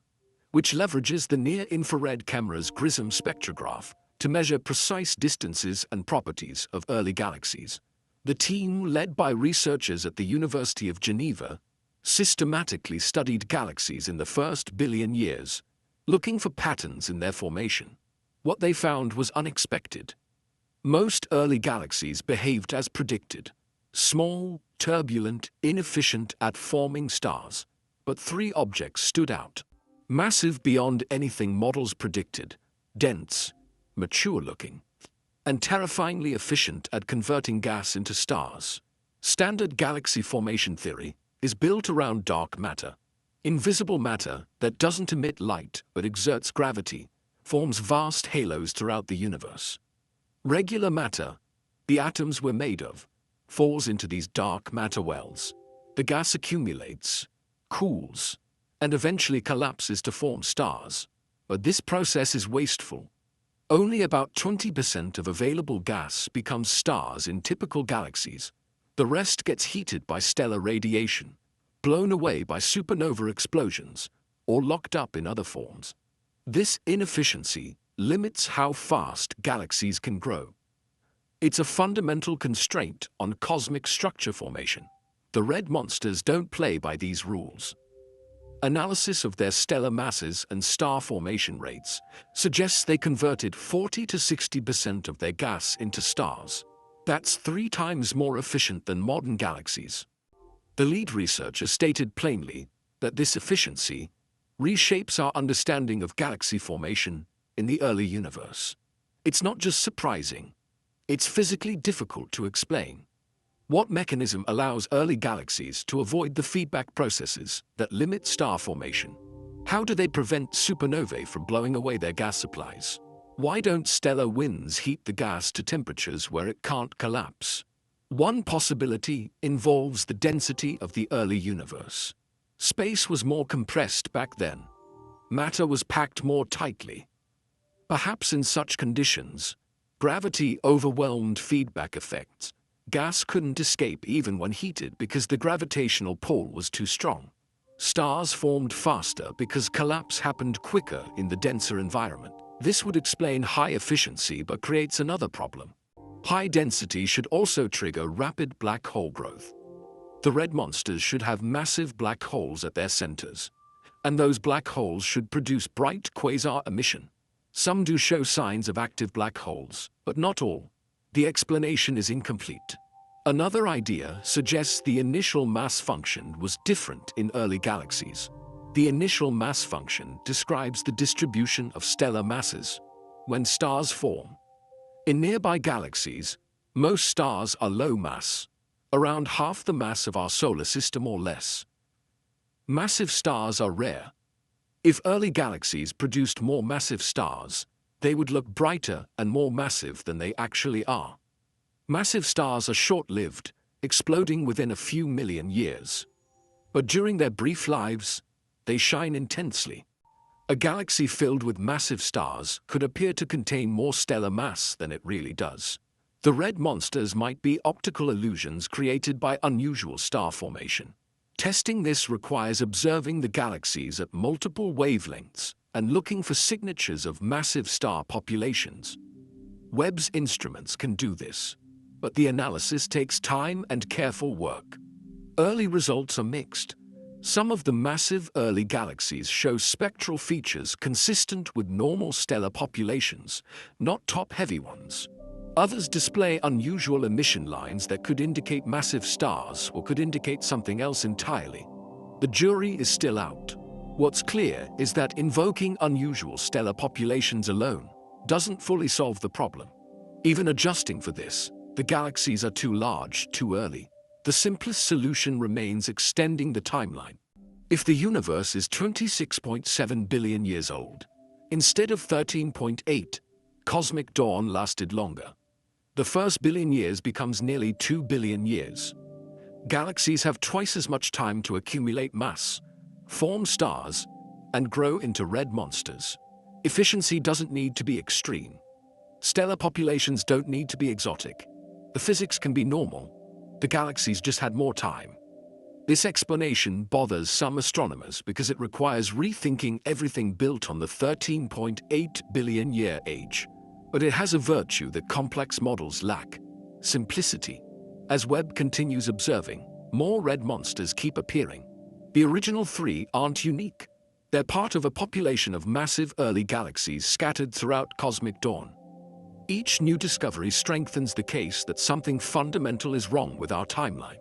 which leverages the near-infrared camera's GRISM spectrograph to measure precise distances and properties of early galaxies. The team, led by researchers at the University of Geneva, systematically studied galaxies in the first billion years, looking for patterns in their formation. What they found was unexpected. Most early galaxies behaved as predicted. Small, turbulent, inefficient at forming stars. But three objects stood out. Massive beyond anything models predicted, dense, mature-looking, and terrifyingly efficient at converting gas into stars. Standard galaxy formation theory is built around dark matter. Invisible matter that doesn't emit light but exerts gravity, forms vast halos throughout the universe. Regular matter, the atoms we're made of, falls into these dark matter wells. The gas accumulates, cools, and eventually collapses to form stars. But this process is wasteful. Only about 20% of available gas becomes stars in typical galaxies. The rest gets heated by stellar radiation, blown away by supernova explosions, or locked up in other forms. This inefficiency limits how fast galaxies can grow. It's a fundamental constraint on cosmic structure formation. The red monsters don't play by these rules. Analysis of their stellar masses and star formation rates suggests they converted 40 to 60% of their gas into stars. That's 3 times more efficient than modern galaxies. The lead researcher stated plainly that this efficiency reshapes our understanding of galaxy formation in the early universe. It's not just surprising, it's physically difficult to explain. What mechanism allows early galaxies to avoid the feedback processes that limit star formation? How do they prevent supernovae from blowing away their gas supplies? Why don't stellar winds heat the gas to temperatures where it can't collapse? One possibility involves the density of the early universe. Space was more compressed back then. Matter was packed more tightly. Perhaps in such conditions, gravity overwhelmed feedback effects. Gas couldn't escape even when heated because the gravitational pull was too strong. Stars formed faster because collapse happened quicker in the denser environment. This would explain high efficiency but creates another problem. High density should also trigger rapid black hole growth. The red monsters should have massive black holes at their centers, and those black holes should produce bright quasar emission. Some do show signs of active black holes, but not all. The explanation is incomplete. Another idea suggests the initial mass function was different in early galaxies. The initial mass function describes the distribution of stellar masses when stars form. In nearby galaxies, most stars are low mass, around half the mass of our solar system or less. Massive stars are rare. If early galaxies produced more massive stars, they would look brighter and more massive than they actually are. Massive stars are short-lived, exploding within a few million years. But during their brief lives, they shine intensely. A galaxy filled with massive stars could appear to contain more stellar mass than it really does. The red monsters might be optical illusions created by unusual star formation. Testing this requires observing the galaxies at multiple wavelengths and looking for signatures of massive star populations. Webb's instruments can do this, but the analysis takes time and careful work. Early results are mixed. Some of the massive early galaxies show spectral features consistent with normal stellar populations, not top-heavy ones. Others display unusual emission lines that could indicate massive stars or could indicate something else entirely. The jury is still out. What's clear is that invoking unusual stellar populations alone doesn't fully solve the problem. Even adjusting for this, the galaxies are too large, too early. The simplest solution remains extending the timeline. If the universe is 26.7 billion years old, instead of 13.8, cosmic dawn lasted longer. The first billion years becomes nearly 2 billion years. Galaxies have twice as much time to accumulate mass, form stars, and grow into red monsters. Efficiency doesn't need to be extreme. Stellar populations don't need to be exotic. The physics can be normal. The galaxies just had more time. This explanation bothers some astronomers because it requires rethinking everything built on the 13.8 billion year age. But it has a virtue that complex models lack: simplicity. As Webb continues observing, more red monsters keep appearing. The original 3 aren't unique. They're part of a population of massive early galaxies scattered throughout cosmic dawn. Each new discovery strengthens the case that something fundamental is wrong with our timeline.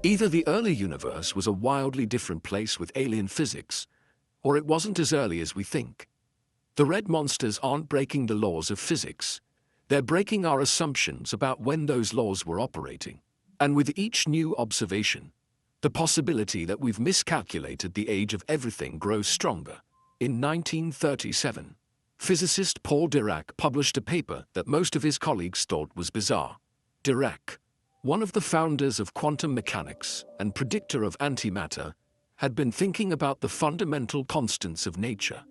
Either the early universe was a wildly different place with alien physics, or it wasn't as early as we think. The red monsters aren't breaking the laws of physics. They're breaking our assumptions about when those laws were operating. And with each new observation, the possibility that we've miscalculated the age of everything grows stronger. In 1937, physicist Paul Dirac published a paper that most of his colleagues thought was bizarre. Dirac, one of the founders of quantum mechanics and predictor of antimatter, had been thinking about the fundamental constants of nature.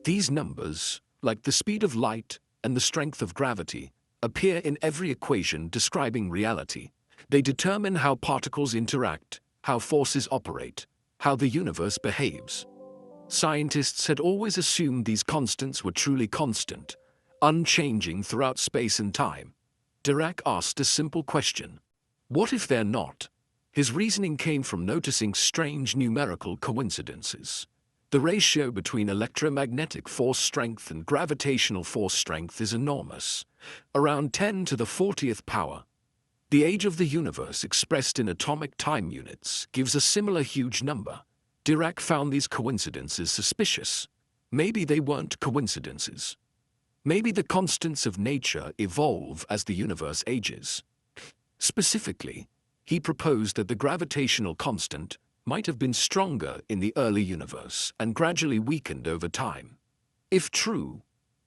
These numbers, like the speed of light and the strength of gravity, appear in every equation describing reality. They determine how particles interact, how forces operate, how the universe behaves. Scientists had always assumed these constants were truly constant, unchanging throughout space and time. Dirac asked a simple question: what if they're not? His reasoning came from noticing strange numerical coincidences. The ratio between electromagnetic force strength and gravitational force strength is enormous, around 10 to the 40th power. The age of the universe expressed in atomic time units gives a similar huge number. Dirac found these coincidences suspicious. Maybe they weren't coincidences. Maybe the constants of nature evolve as the universe ages. Specifically, he proposed that the gravitational constant might have been stronger in the early universe and gradually weakened over time. If true,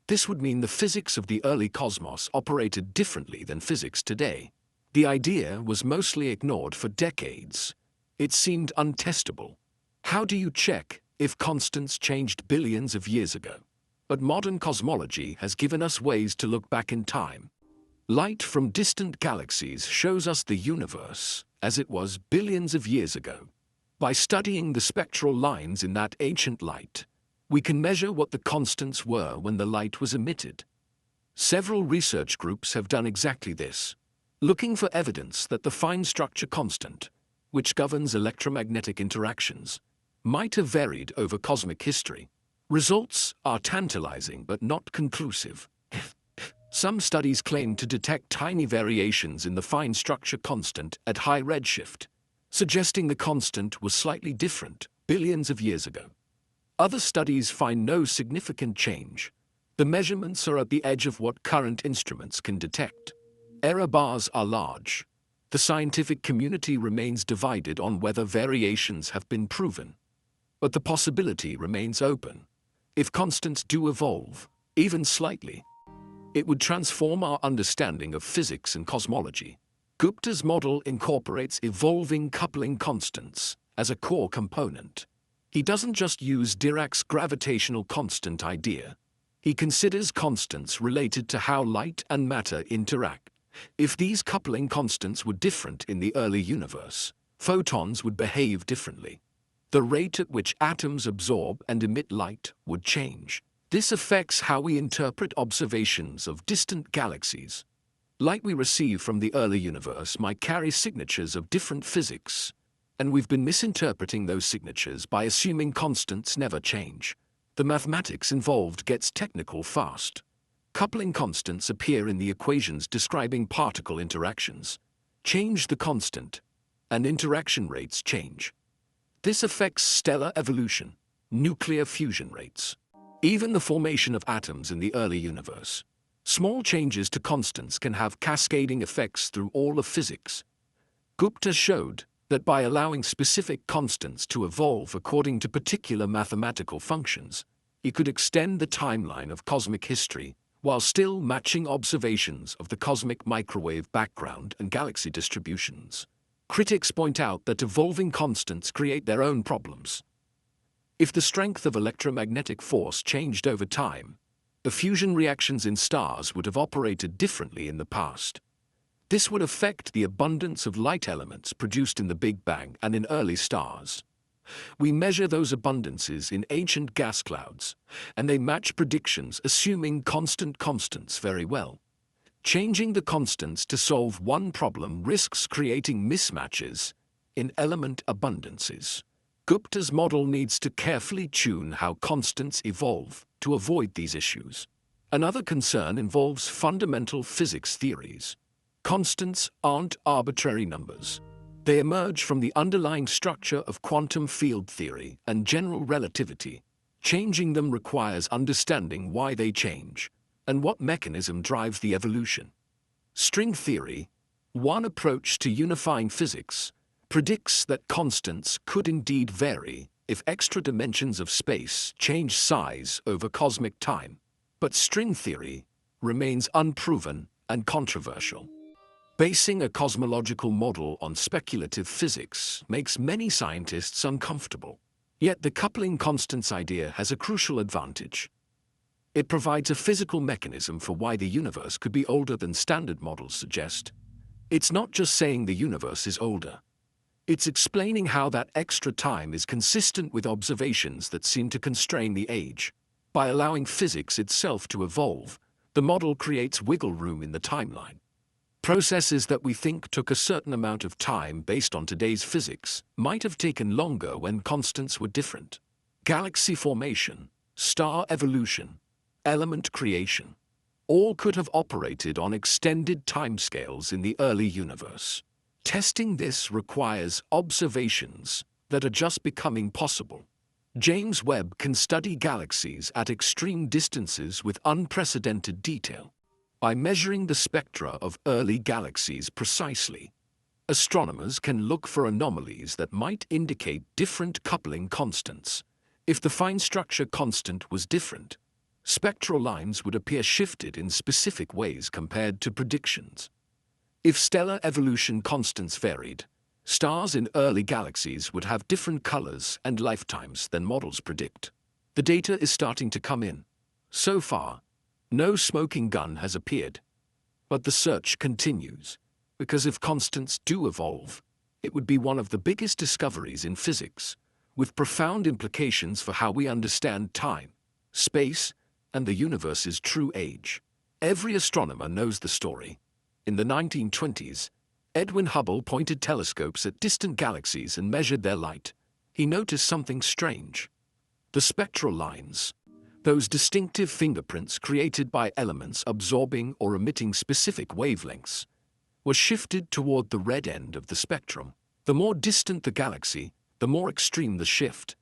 this would mean the physics of the early cosmos operated differently than physics today. The idea was mostly ignored for decades. It seemed untestable. How do you check if constants changed billions of years ago? But modern cosmology has given us ways to look back in time. Light from distant galaxies shows us the universe as it was billions of years ago. By studying the spectral lines in that ancient light, we can measure what the constants were when the light was emitted. Several research groups have done exactly this, looking for evidence that the fine structure constant, which governs electromagnetic interactions, might have varied over cosmic history. Results are tantalizing but not conclusive. Some studies claim to detect tiny variations in the fine structure constant at high redshift, suggesting the constant was slightly different billions of years ago. Other studies find no significant change. The measurements are at the edge of what current instruments can detect. Error bars are large. The scientific community remains divided on whether variations have been proven. But the possibility remains open. If constants do evolve, even slightly, it would transform our understanding of physics and cosmology. Gupta's model incorporates evolving coupling constants as a core component. He doesn't just use Dirac's gravitational constant idea. He considers constants related to how light and matter interact. If these coupling constants were different in the early universe, photons would behave differently. The rate at which atoms absorb and emit light would change. This affects how we interpret observations of distant galaxies. Light we receive from the early universe might carry signatures of different physics, and we've been misinterpreting those signatures by assuming constants never change. The mathematics involved gets technical fast. Coupling constants appear in the equations describing particle interactions. Change the constant, and interaction rates change. This affects stellar evolution, nuclear fusion rates, even the formation of atoms in the early universe. Small changes to constants can have cascading effects through all of physics. Gupta showed that by allowing specific constants to evolve according to particular mathematical functions, he could extend the timeline of cosmic history while still matching observations of the cosmic microwave background and galaxy distributions. Critics point out that evolving constants create their own problems. If the strength of electromagnetic force changed over time, the fusion reactions in stars would have operated differently in the past. This would affect the abundance of light elements produced in the Big Bang and in early stars. We measure those abundances in ancient gas clouds, and they match predictions assuming constant constants very well. Changing the constants to solve one problem risks creating mismatches in element abundances. Gupta's model needs to carefully tune how constants evolve to avoid these issues. Another concern involves fundamental physics theories. Constants aren't arbitrary numbers. They emerge from the underlying structure of quantum field theory and general relativity. Changing them requires understanding why they change and what mechanism drives the evolution. String theory, one approach to unifying physics, predicts that constants could indeed vary if extra dimensions of space change size over cosmic time. But string theory remains unproven and controversial. Basing a cosmological model on speculative physics makes many scientists uncomfortable. Yet the coupling constants idea has a crucial advantage. It provides a physical mechanism for why the universe could be older than standard models suggest. It's not just saying the universe is older. It's explaining how that extra time is consistent with observations that seem to constrain the age. By allowing physics itself to evolve, the model creates wiggle room in the timeline. Processes that we think took a certain amount of time based on today's physics might have taken longer when constants were different. Galaxy formation, star evolution, element creation, all could have operated on extended timescales in the early universe. Testing this requires observations that are just becoming possible. James Webb can study galaxies at extreme distances with unprecedented detail. By measuring the spectra of early galaxies precisely, astronomers can look for anomalies that might indicate different coupling constants. If the fine structure constant was different, spectral lines would appear shifted in specific ways compared to predictions. If stellar evolution constants varied, stars in early galaxies would have different colors and lifetimes than models predict. The data is starting to come in. So far, no smoking gun has appeared, but the search continues, because if constants do evolve, it would be one of the biggest discoveries in physics, with profound implications for how we understand time, space, and the universe's true age. Every astronomer knows the story. In the 1920s, Edwin Hubble pointed telescopes at distant galaxies and measured their light. He noticed something strange. The spectral lines, those distinctive fingerprints created by elements absorbing or emitting specific wavelengths, were shifted toward the red end of the spectrum. The more distant the galaxy, the more extreme the shift.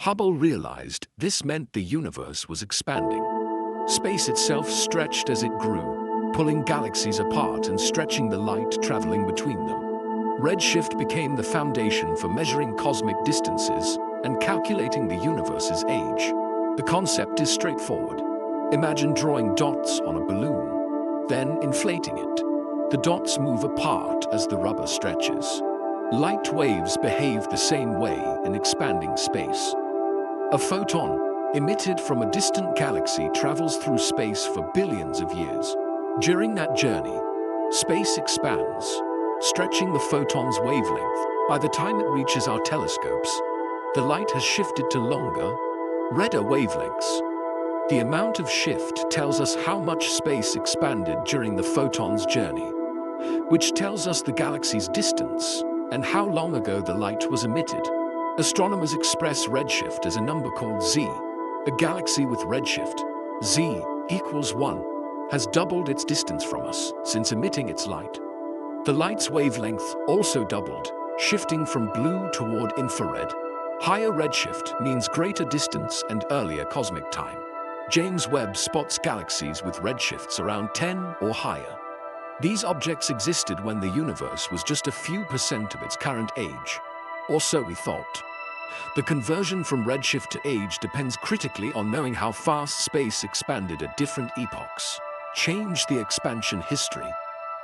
Hubble realized this meant the universe was expanding. Space itself stretched as it grew, pulling galaxies apart and stretching the light traveling between them. Redshift became the foundation for measuring cosmic distances and calculating the universe's age. The concept is straightforward. Imagine drawing dots on a balloon, then inflating it. The dots move apart as the rubber stretches. Light waves behave the same way in expanding space. A photon, emitted from a distant galaxy, travels through space for billions of years. During that journey, space expands, stretching the photon's wavelength. By the time it reaches our telescopes, the light has shifted to longer, redder wavelengths. The amount of shift tells us how much space expanded during the photon's journey, which tells us the galaxy's distance and how long ago the light was emitted. Astronomers express redshift as a number called Z. A galaxy with redshift, Z equals 1, has doubled its distance from us since emitting its light. The light's wavelength also doubled, shifting from blue toward infrared. Higher redshift means greater distance and earlier cosmic time. James Webb spots galaxies with redshifts around 10 or higher. These objects existed when the universe was just a few percent of its current age, or so we thought. The conversion from redshift to age depends critically on knowing how fast space expanded at different epochs. Change the expansion history,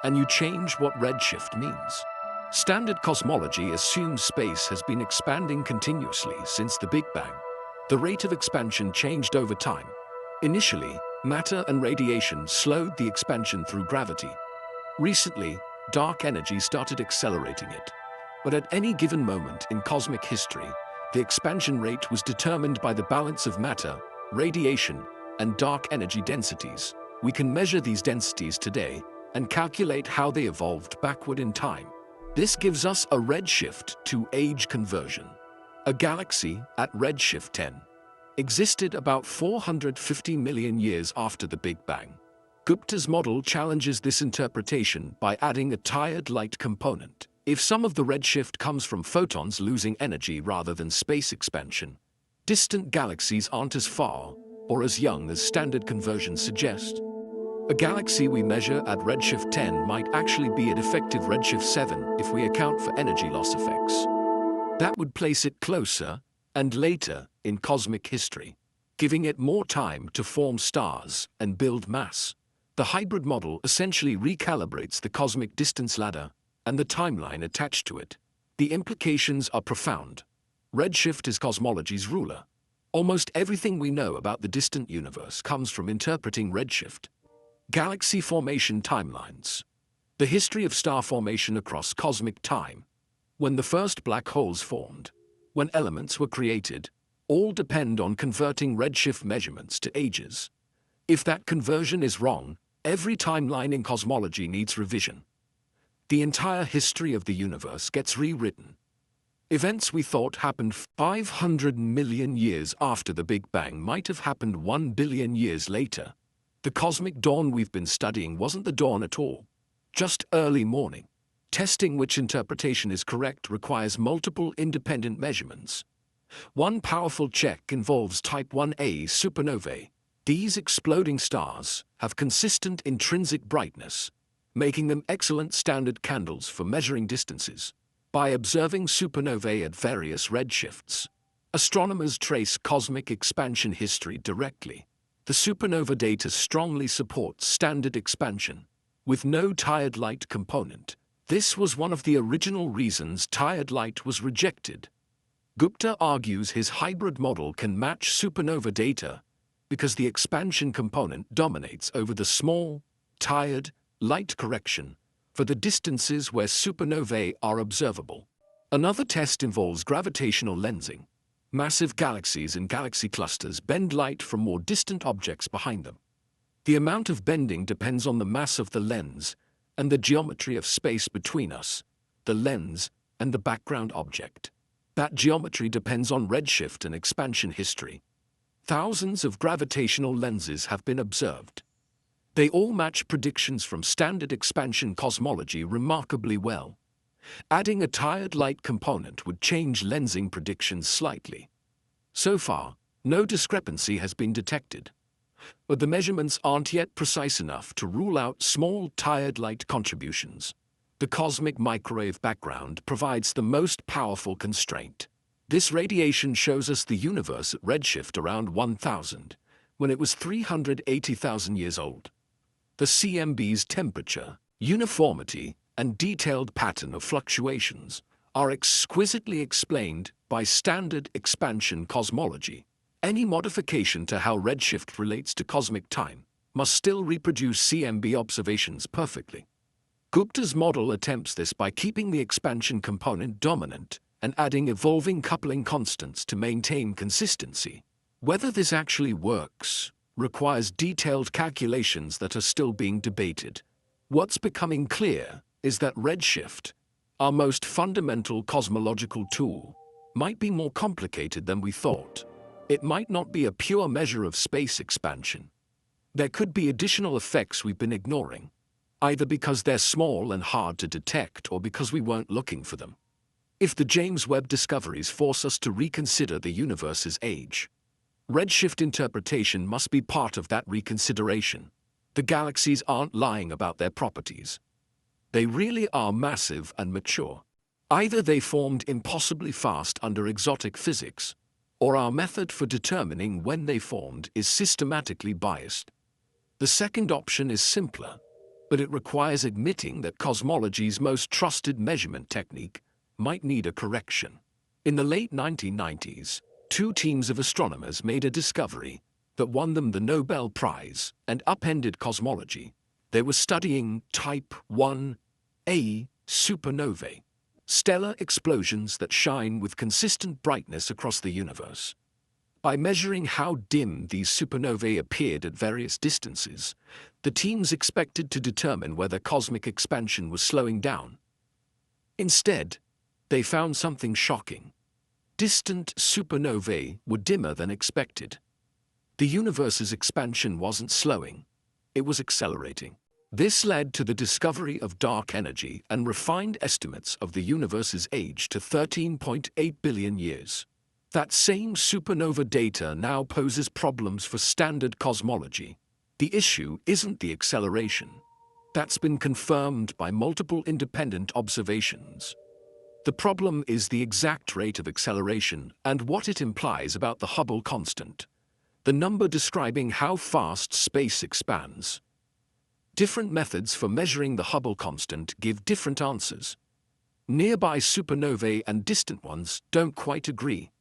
and you change what redshift means. Standard cosmology assumes space has been expanding continuously since the Big Bang. The rate of expansion changed over time. Initially, matter and radiation slowed the expansion through gravity. Recently, dark energy started accelerating it. But at any given moment in cosmic history, the expansion rate was determined by the balance of matter, radiation, and dark energy densities. We can measure these densities today and calculate how they evolved backward in time. This gives us a redshift to age conversion. A galaxy at redshift 10 existed about 450 million years after the Big Bang. Gupta's model challenges this interpretation by adding a tired light component. If some of the redshift comes from photons losing energy rather than space expansion, distant galaxies aren't as far or as young as standard conversions suggest. A galaxy we measure at redshift 10 might actually be at effective redshift 7 if we account for energy loss effects. That would place it closer and later in cosmic history, giving it more time to form stars and build mass. The hybrid model essentially recalibrates the cosmic distance ladder and the timeline attached to it. The implications are profound. Redshift is cosmology's ruler. Almost everything we know about the distant universe comes from interpreting redshift. Galaxy formation timelines. The history of star formation across cosmic time. When the first black holes formed, when elements were created, all depend on converting redshift measurements to ages. If that conversion is wrong, every timeline in cosmology needs revision. The entire history of the universe gets rewritten. Events we thought happened 500 million years after the Big Bang might have happened 1 billion years later. The cosmic dawn we've been studying wasn't the dawn at all, just early morning. Testing which interpretation is correct requires multiple independent measurements. One powerful check involves type 1a supernovae. These exploding stars have consistent intrinsic brightness, making them excellent standard candles for measuring distances. By observing supernovae at various redshifts, astronomers trace cosmic expansion history directly. The supernova data strongly supports standard expansion, with no tired light component. This was one of the original reasons tired light was rejected. Gupta argues his hybrid model can match supernova data because the expansion component dominates over the small, tired light correction for the distances where supernovae are observable. Another test involves gravitational lensing. Massive galaxies and galaxy clusters bend light from more distant objects behind them. The amount of bending depends on the mass of the lens and the geometry of space between us, the lens, and the background object. That geometry depends on redshift and expansion history. Thousands of gravitational lenses have been observed. They all match predictions from standard expansion cosmology remarkably well. Adding a tired light component would change lensing predictions slightly. So far, no discrepancy has been detected, but the measurements aren't yet precise enough to rule out small tired light contributions. The cosmic microwave background provides the most powerful constraint. This radiation shows us the universe at redshift around 1000, when it was 380,000 years old. The CMB's temperature, uniformity, and detailed pattern of fluctuations are exquisitely explained by standard expansion cosmology. Any modification to how redshift relates to cosmic time must still reproduce CMB observations perfectly. Gupta's model attempts this by keeping the expansion component dominant and adding evolving coupling constants to maintain consistency. Whether this actually works requires detailed calculations that are still being debated. What's becoming clear is that redshift, our most fundamental cosmological tool, might be more complicated than we thought. It might not be a pure measure of space expansion. There could be additional effects we've been ignoring, either because they're small and hard to detect or because we weren't looking for them. If the James Webb discoveries force us to reconsider the universe's age, redshift interpretation must be part of that reconsideration. The galaxies aren't lying about their properties. They really are massive and mature. Either they formed impossibly fast under exotic physics, or our method for determining when they formed is systematically biased. The second option is simpler, but it requires admitting that cosmology's most trusted measurement technique might need a correction. In the late 1990s, two teams of astronomers made a discovery that won them the Nobel Prize and upended cosmology. They were studying type 1a supernovae, stellar explosions that shine with consistent brightness across the universe. By measuring how dim these supernovae appeared at various distances, the teams expected to determine whether cosmic expansion was slowing down. Instead, they found something shocking. Distant supernovae were dimmer than expected. The universe's expansion wasn't slowing, it was accelerating. This led to the discovery of dark energy and refined estimates of the universe's age to 13.8 billion years. That same supernova data now poses problems for standard cosmology. The issue isn't the acceleration. That's been confirmed by multiple independent observations. The problem is the exact rate of acceleration and what it implies about the Hubble constant, the number describing how fast space expands. Different methods for measuring the Hubble constant give different answers. Nearby supernovae and distant ones don't quite agree.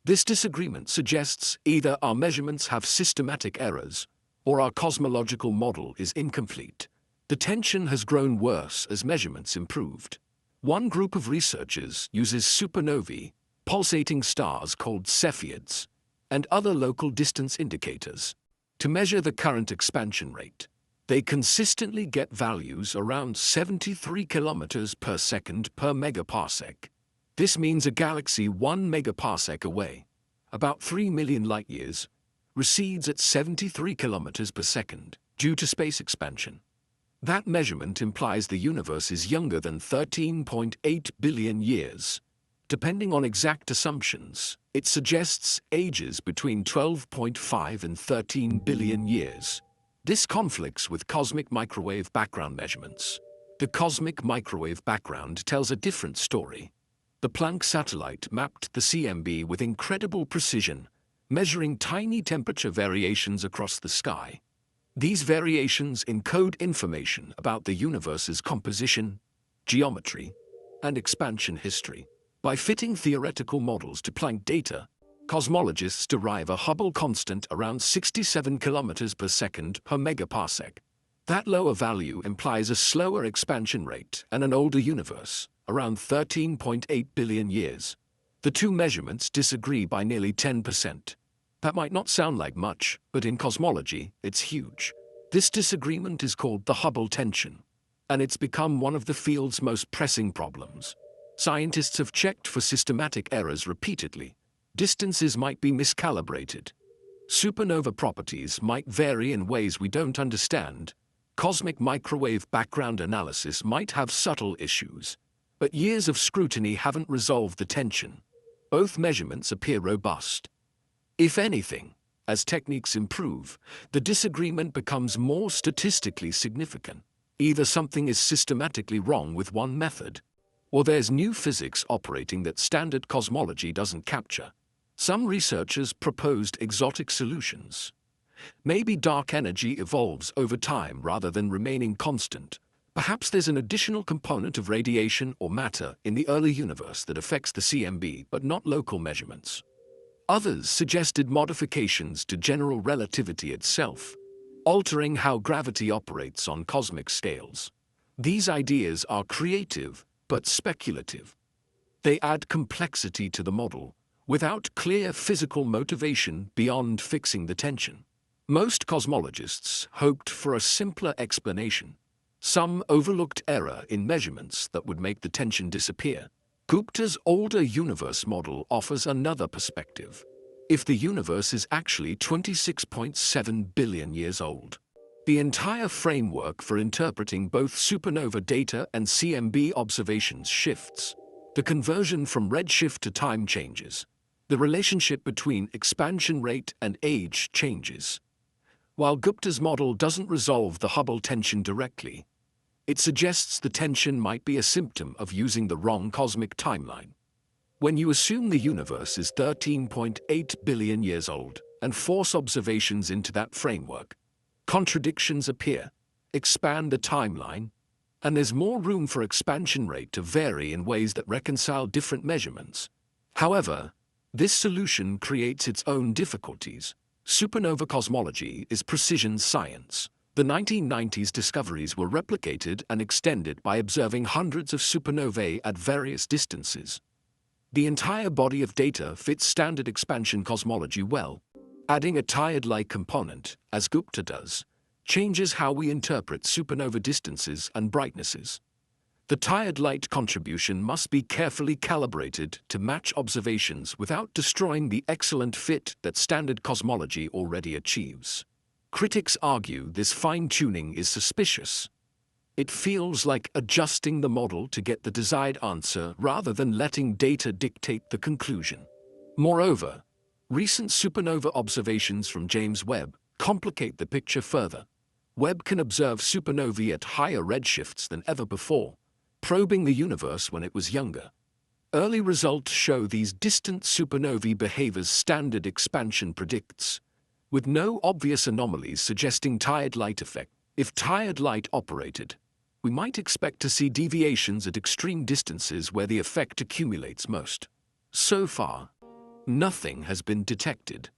This disagreement suggests either our measurements have systematic errors, or our cosmological model is incomplete. The tension has grown worse as measurements improved. One group of researchers uses supernovae, pulsating stars called Cepheids, and other local distance indicators to measure the current expansion rate. They consistently get values around 73 kilometers per second per megaparsec. This means a galaxy 1 megaparsec away, about 3 million light-years, recedes at 73 kilometers per second due to space expansion. That measurement implies the universe is younger than 13.8 billion years. Depending on exact assumptions, it suggests ages between 12.5 and 13 billion years. This conflicts with cosmic microwave background measurements. The cosmic microwave background tells a different story. The Planck satellite mapped the CMB with incredible precision, measuring tiny temperature variations across the sky. These variations encode information about the universe's composition, geometry, and expansion history. By fitting theoretical models to Planck data, cosmologists derive a Hubble constant around 67 kilometers per second per megaparsec. That lower value implies a slower expansion rate and an older universe, around 13.8 billion years. The two measurements disagree by nearly 10%. That might not sound like much, but in cosmology, it's huge. This disagreement is called the Hubble tension, and it's become one of the field's most pressing problems. Scientists have checked for systematic errors repeatedly. Distances might be miscalibrated. Supernova properties might vary in ways we don't understand. Cosmic microwave background analysis might have subtle issues. But years of scrutiny haven't resolved the tension. Both measurements appear robust. If anything, as techniques improve, the disagreement becomes more statistically significant. Either something is systematically wrong with one method, or there's new physics operating that standard cosmology doesn't capture. Some researchers proposed exotic solutions. Maybe dark energy evolves over time rather than remaining constant. Perhaps there's an additional component of radiation or matter in the early universe that affects the CMB but not local measurements. Others suggested modifications to general relativity itself, altering how gravity operates on cosmic scales. These ideas are creative but speculative. They add complexity to the model, without clear physical motivation beyond fixing the tension. Most cosmologists hoped for a simpler explanation, some overlooked error in measurements that would make the tension disappear. Gupta's older universe model offers another perspective. If the universe is actually 26.7 billion years old, the entire framework for interpreting both supernova data and CMB observations shifts. The conversion from redshift to time changes. The relationship between expansion rate and age changes. While Gupta's model doesn't resolve the Hubble tension directly, it suggests the tension might be a symptom of using the wrong cosmic timeline. When you assume the universe is 13.8 billion years old and force observations into that framework, contradictions appear, expand the timeline, and there's more room for expansion rate to vary in ways that reconcile different measurements. However, this solution creates its own difficulties. Supernova cosmology is precision science. The 1990s discoveries were replicated and extended by observing hundreds of supernovae at various distances. The entire body of data fits standard expansion cosmology well. Adding a tired-like component, as Gupta does, changes how we interpret supernova distances and brightnesses. The tired light contribution must be carefully calibrated to match observations without destroying the excellent fit that standard cosmology already achieves. Critics argue this fine-tuning is suspicious. It feels like adjusting the model to get the desired answer rather than letting data dictate the conclusion. Moreover, recent supernova observations from James Webb complicate the picture further. Webb can observe supernovae at higher redshifts than ever before, probing the universe when it was younger. Early results show these distant supernovae behave as standard expansion predicts, with no obvious anomalies suggesting tired light effect. If tired light operated, we might expect to see deviations at extreme distances where the effect accumulates most. So far, nothing has been detected.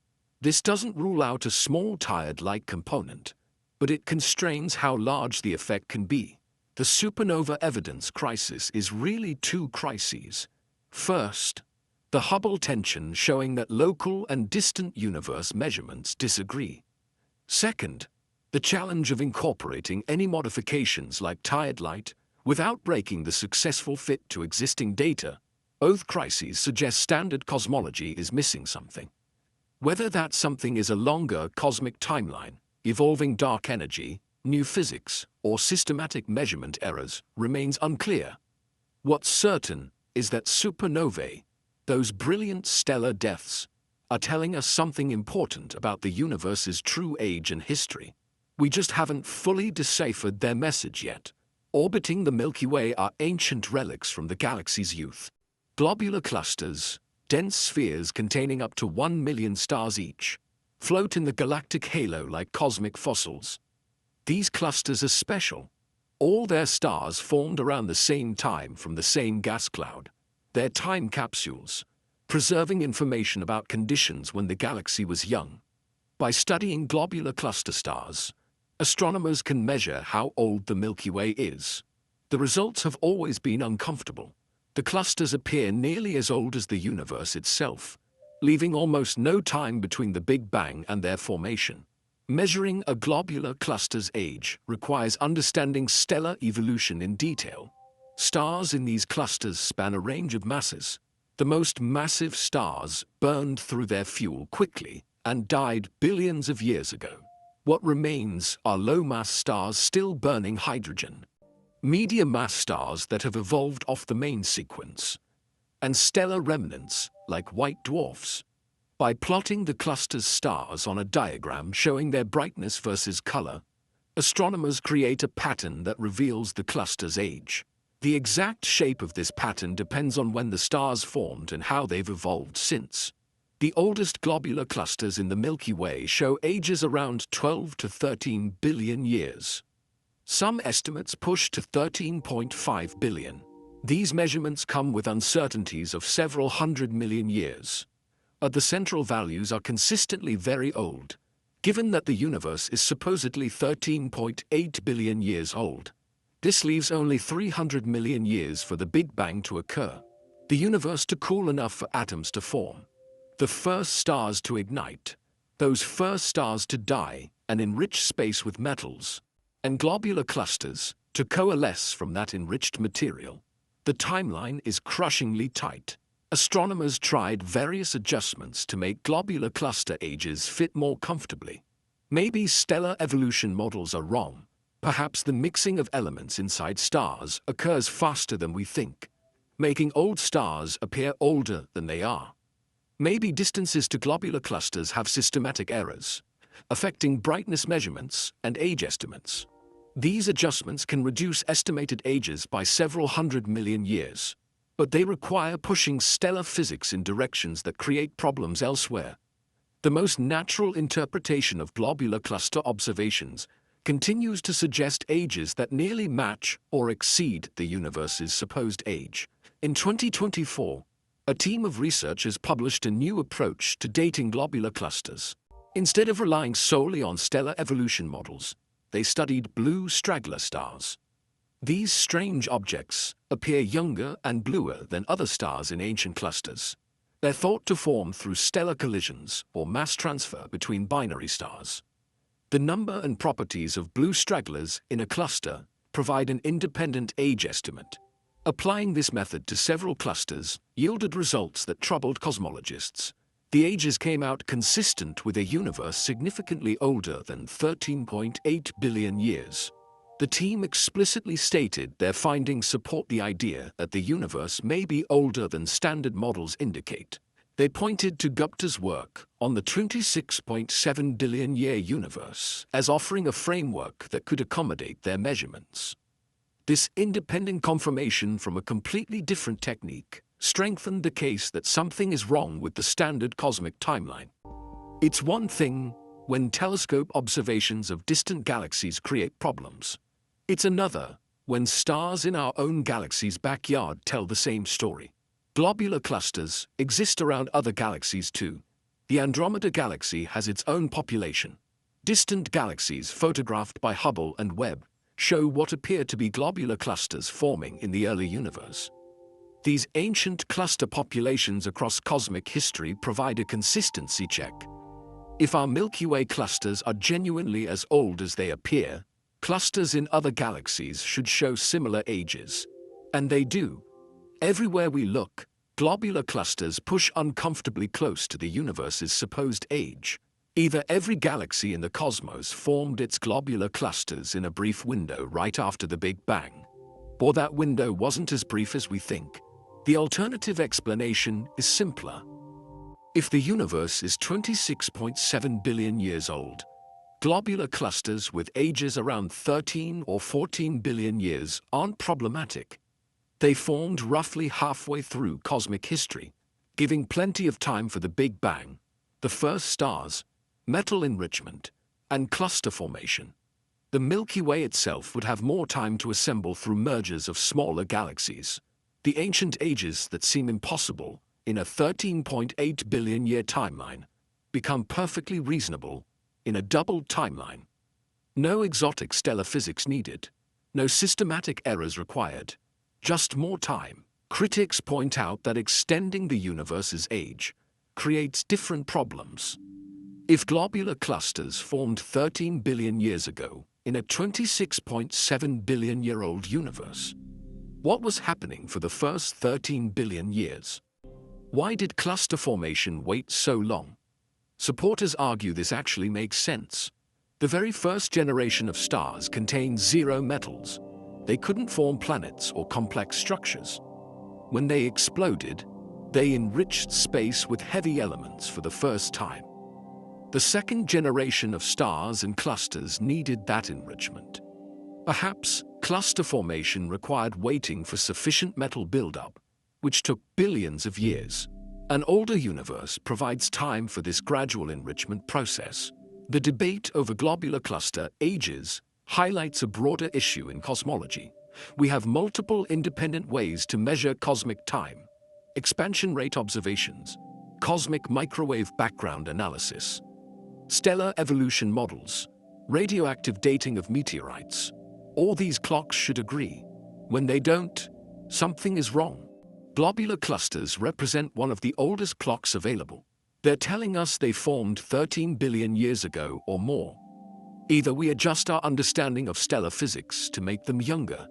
This doesn't rule out a small tired light component, but it constrains how large the effect can be. The supernova evidence crisis is really two crises. First, the Hubble tension showing that local and distant universe measurements disagree. Second, the challenge of incorporating any modifications like tired light without breaking the successful fit to existing data. Both crises suggest standard cosmology is missing something. Whether that something is a longer cosmic timeline, evolving dark energy, new physics, or systematic measurement errors remains unclear. What's certain is that supernovae, those brilliant stellar deaths, are telling us something important about the universe's true age and history. We just haven't fully deciphered their message yet. Orbiting the Milky Way are ancient relics from the galaxy's youth. Globular clusters, dense spheres containing up to 1 million stars each, float in the galactic halo like cosmic fossils. These clusters are special. All their stars formed around the same time from the same gas cloud. They're time capsules, preserving information about conditions when the galaxy was young. By studying globular cluster stars, astronomers can measure how old the Milky Way is. The results have always been uncomfortable. The clusters appear nearly as old as the universe itself, leaving almost no time between the Big Bang and their formation. Measuring a globular cluster's age requires understanding stellar evolution in detail. Stars in these clusters span a range of masses. The most massive stars burned through their fuel quickly and died billions of years ago. What remains are low-mass stars still burning hydrogen, medium-mass stars that have evolved off the main sequence, and stellar remnants like white dwarfs. By plotting the cluster's stars on a diagram showing their brightness versus color, astronomers create a pattern that reveals the cluster's age. The exact shape of this pattern depends on when the stars formed and how they've evolved since. The oldest globular clusters in the Milky Way show ages around 12 to 13 billion years. Some estimates push to 13.5 billion. These measurements come with uncertainties of several 100 million years. But the central values are consistently very old, given that the universe is supposedly 13.8 billion years old. This leaves only 300 million years for the Big Bang to occur, the universe to cool enough for atoms to form, the first stars to ignite, those first stars to die and enrich space with metals, and globular clusters to coalesce from that enriched material. The timeline is crushingly tight. Astronomers tried various adjustments to make globular cluster ages fit more comfortably. Maybe stellar evolution models are wrong. Perhaps the mixing of elements inside stars occurs faster than we think, making old stars appear older than they are. Maybe distances to globular clusters have systematic errors, affecting brightness measurements and age estimates. These adjustments can reduce estimated ages by several 100 million years. But they require pushing stellar physics in directions that create problems elsewhere. The most natural interpretation of globular cluster observations continues to suggest ages that nearly match or exceed the universe's supposed age. In 2024, a team of researchers published a new approach to dating globular clusters. Instead of relying solely on stellar evolution models, they studied blue straggler stars. These strange objects appear younger and bluer than other stars in ancient clusters. They're thought to form through stellar collisions or mass transfer between binary stars. The number and properties of blue stragglers in a cluster provide an independent age estimate. Applying this method to several clusters yielded results that troubled cosmologists. The ages came out consistent with a universe significantly older than 13.8 billion years. The team explicitly stated their findings support the idea that the universe may be older than standard models indicate. They pointed to Gupta's work on the 26.7 billion year universe as offering a framework that could accommodate their measurements. This independent confirmation from a completely different technique strengthened the case that something is wrong with the standard cosmic timeline. It's one thing when telescope observations of distant galaxies create problems. It's another when stars in our own galaxy's backyard tell the same story. Globular clusters exist around other galaxies too. The Andromeda Galaxy has its own population. Distant galaxies photographed by Hubble and Webb show what appear to be globular clusters forming in the early universe. These ancient cluster populations across cosmic history provide a consistency check. If our Milky Way clusters are genuinely as old as they appear, clusters in other galaxies should show similar ages. And they do. Everywhere we look, globular clusters push uncomfortably close to the universe's supposed age. Either every galaxy in the cosmos formed its globular clusters in a brief window right after the Big Bang, or that window wasn't as brief as we think. The alternative explanation is simpler. If the universe is 26.7 billion years old, globular clusters with ages around 13 or 14 billion years aren't problematic. They formed roughly halfway through cosmic history, giving plenty of time for the Big Bang, the first stars, metal enrichment, and cluster formation. The Milky Way itself would have more time to assemble through mergers of smaller galaxies. The ancient ages that seem impossible in a 13.8 billion year timeline become perfectly reasonable in a doubled timeline. No exotic stellar physics needed, no systematic errors required, just more time. Critics point out that extending the universe's age creates different problems. If globular clusters formed 13 billion years ago in a 26.7 billion year old universe, what was happening for the first 13 billion years? Why did cluster formation wait so long? Supporters argue this actually makes sense. The very first generation of stars contained zero metals. They couldn't form planets or complex structures. When they exploded, they enriched space with heavy elements for the first time. The second generation of stars and clusters needed that enrichment. Perhaps cluster formation required waiting for sufficient metal buildup, which took billions of years. An older universe provides time for this gradual enrichment process. The debate over globular cluster ages highlights a broader issue in cosmology. We have multiple independent ways to measure cosmic time: expansion rate observations, cosmic microwave background analysis, stellar evolution models, radioactive dating of meteorites. All these clocks should agree. When they don't, something is wrong. Globular clusters represent one of the oldest clocks available. They're telling us they formed 13 billion years ago or more. Either we adjust our understanding of stellar physics to make them younger,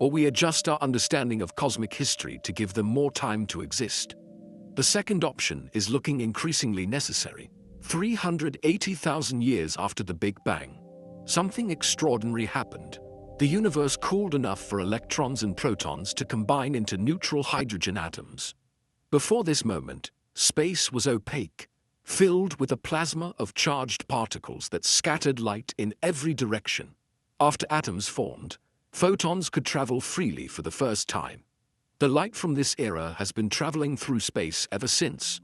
or we adjust our understanding of cosmic history to give them more time to exist. The second option is looking increasingly necessary. 380,000 years after the Big Bang, something extraordinary happened. The universe cooled enough for electrons and protons to combine into neutral hydrogen atoms. Before this moment, space was opaque, filled with a plasma of charged particles that scattered light in every direction. After atoms formed, photons could travel freely for the first time. The light from this era has been traveling through space ever since.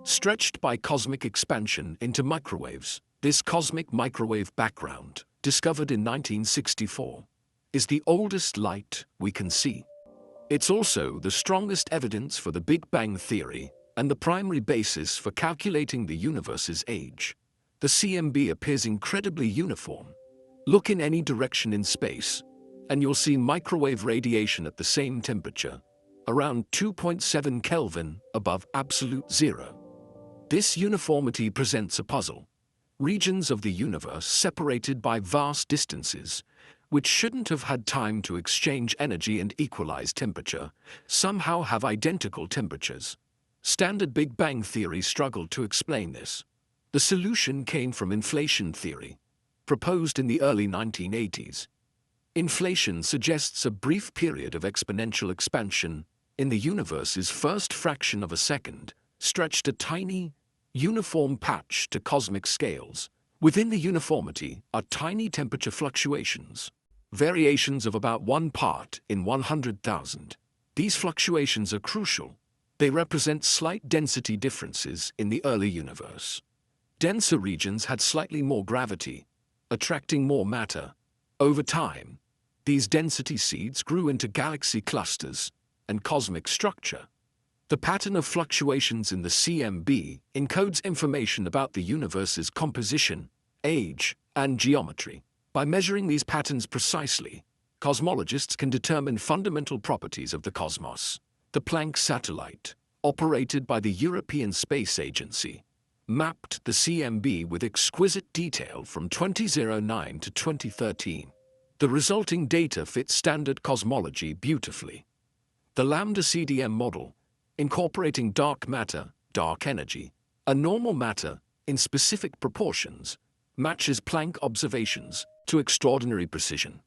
Stretched by cosmic expansion into microwaves, this cosmic microwave background, discovered in 1964, is the oldest light we can see. It's also the strongest evidence for the Big Bang theory and the primary basis for calculating the universe's age. The CMB appears incredibly uniform. Look in any direction in space, and you'll see microwave radiation at the same temperature, around 2.7 Kelvin above absolute zero. This uniformity presents a puzzle. Regions of the universe separated by vast distances, which shouldn't have had time to exchange energy and equalize temperature, somehow have identical temperatures. Standard Big Bang theory struggled to explain this. The solution came from inflation theory, proposed in the early 1980s. Inflation suggests a brief period of exponential expansion in the universe's first fraction of a second, stretched a tiny, uniform patch to cosmic scales. Within the uniformity are tiny temperature fluctuations, variations of about 1 part in 100,000. These fluctuations are crucial. They represent slight density differences in the early universe. Denser regions had slightly more gravity, attracting more matter. Over time, these density seeds grew into galaxy clusters and cosmic structure. The pattern of fluctuations in the CMB encodes information about the universe's composition, age, and geometry. By measuring these patterns precisely, cosmologists can determine fundamental properties of the cosmos. The Planck satellite, operated by the European Space Agency, mapped the CMB with exquisite detail from 2009 to 2013. The resulting data fits standard cosmology beautifully. The lambda CDM model, incorporating dark matter, dark energy, and normal matter in specific proportions, matches Planck observations to extraordinary precision.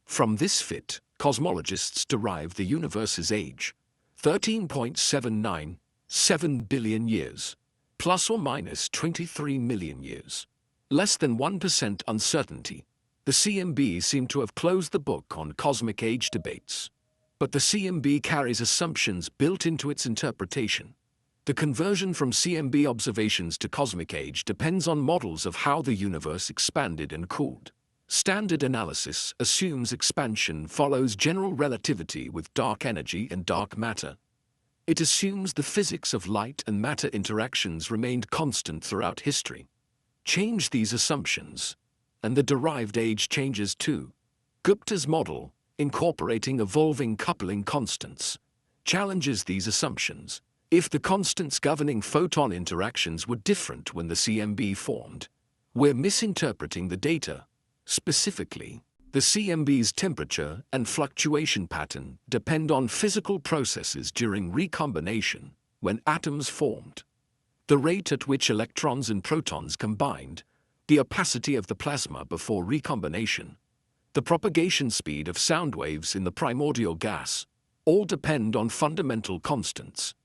From this fit, cosmologists derive the universe's age, 13.797 billion years, plus or minus 23 million years. Less than 1% uncertainty. The CMB seemed to have closed the book on cosmic age debates. But the CMB carries assumptions built into its interpretation. The conversion from CMB observations to cosmic age depends on models of how the universe expanded and cooled. Standard analysis assumes expansion follows general relativity with dark energy and dark matter. It assumes the physics of light and matter interactions remained constant throughout history. Change these assumptions, and the derived age changes too. Gupta's model, incorporating evolving coupling constants, challenges these assumptions. If the constants governing photon interactions were different when the CMB formed, we're misinterpreting the data. Specifically, the CMB's temperature and fluctuation pattern depend on physical processes during recombination, when atoms formed. The rate at which electrons and protons combined, the opacity of the plasma before recombination, the propagation speed of sound waves in the primordial gas, all depend on fundamental constants.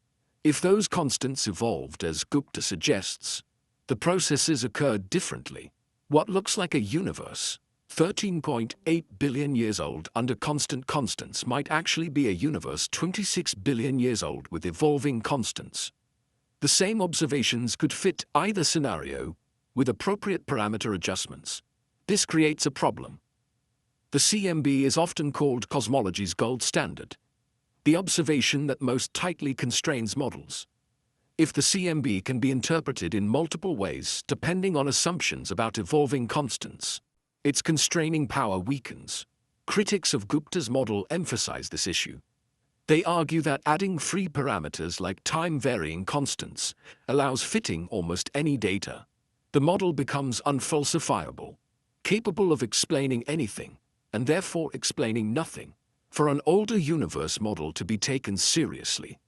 If those constants evolved as Gupta suggests, the processes occurred differently. What looks like a universe, 13.8 billion years old under constant constants, might actually be a universe 26 billion years old with evolving constants. The same observations could fit either scenario with appropriate parameter adjustments. This creates a problem. The CMB is often called cosmology's gold standard, the observation that most tightly constrains models. If the CMB can be interpreted in multiple ways depending on assumptions about evolving constants, its constraining power weakens. Critics of Gupta's model emphasize this issue. They argue that adding free parameters like time-varying constants allows fitting almost any data. The model becomes unfalsifiable, capable of explaining anything, and therefore explaining nothing. For an older universe model to be taken seriously,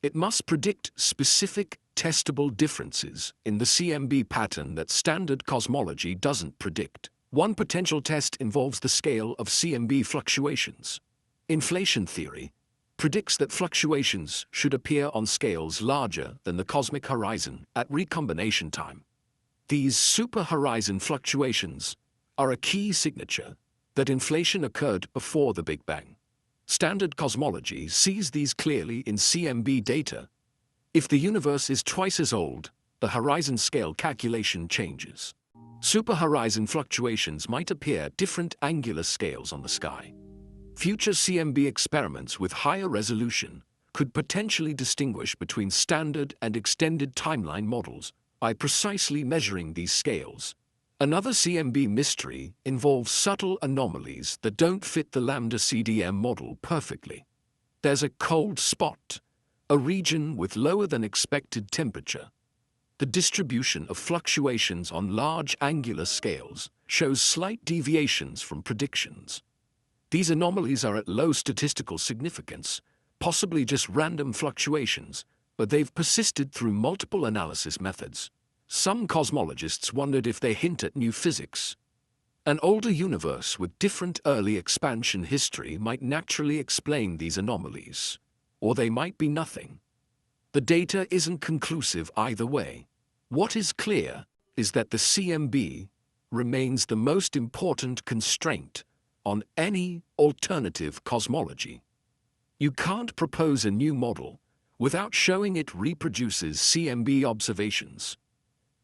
it must predict specific, testable differences in the CMB pattern that standard cosmology doesn't predict. One potential test involves the scale of CMB fluctuations. Inflation theory predicts that fluctuations should appear on scales larger than the cosmic horizon at recombination time. These super-horizon fluctuations are a key signature that inflation occurred before the Big Bang. Standard cosmology sees these clearly in CMB data. If the universe is twice as old, the horizon scale calculation changes. Super-horizon fluctuations might appear at different angular scales on the sky. Future CMB experiments with higher resolution could potentially distinguish between standard and extended timeline models by precisely measuring these scales. Another CMB mystery involves subtle anomalies that don't fit the lambda CDM model perfectly. There's a cold spot, a region with lower than expected temperature. The distribution of fluctuations on large angular scales shows slight deviations from predictions. These anomalies are at low statistical significance, possibly just random fluctuations, but they've persisted through multiple analysis methods. Some cosmologists wondered if they hint at new physics. An older universe with different early expansion history might naturally explain these anomalies. Or they might be nothing. The data isn't conclusive either way. What is clear is that the CMB remains the most important constraint on any alternative cosmology. You can't propose a new model without showing it reproduces CMB observations.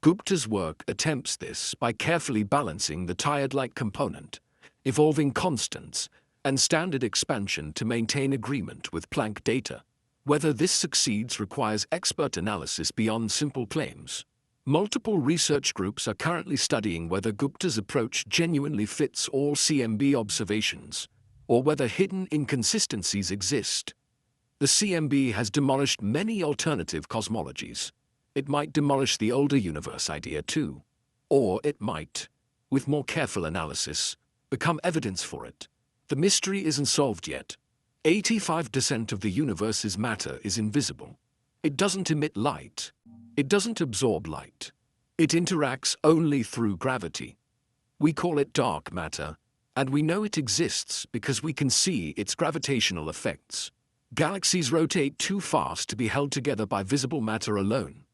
Gupta's work attempts this by carefully balancing the tired-like component, evolving constants, and standard expansion to maintain agreement with Planck data. Whether this succeeds requires expert analysis beyond simple claims. Multiple research groups are currently studying whether Gupta's approach genuinely fits all CMB observations, or whether hidden inconsistencies exist. The CMB has demolished many alternative cosmologies. It might demolish the older universe idea too. Or it might, with more careful analysis, become evidence for it. The mystery isn't solved yet. 85% of the universe's matter is invisible. It doesn't emit light. It doesn't absorb light. It interacts only through gravity. We call it dark matter, and we know it exists because we can see its gravitational effects. Galaxies rotate too fast to be held together by visible matter alone.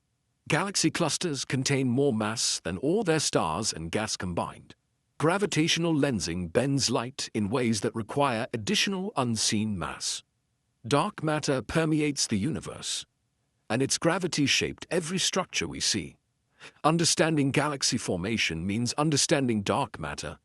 Galaxy clusters contain more mass than all their stars and gas combined. Gravitational lensing bends light in ways that require additional unseen mass. Dark matter permeates the universe, and its gravity shaped every structure we see. Understanding galaxy formation means understanding dark matter,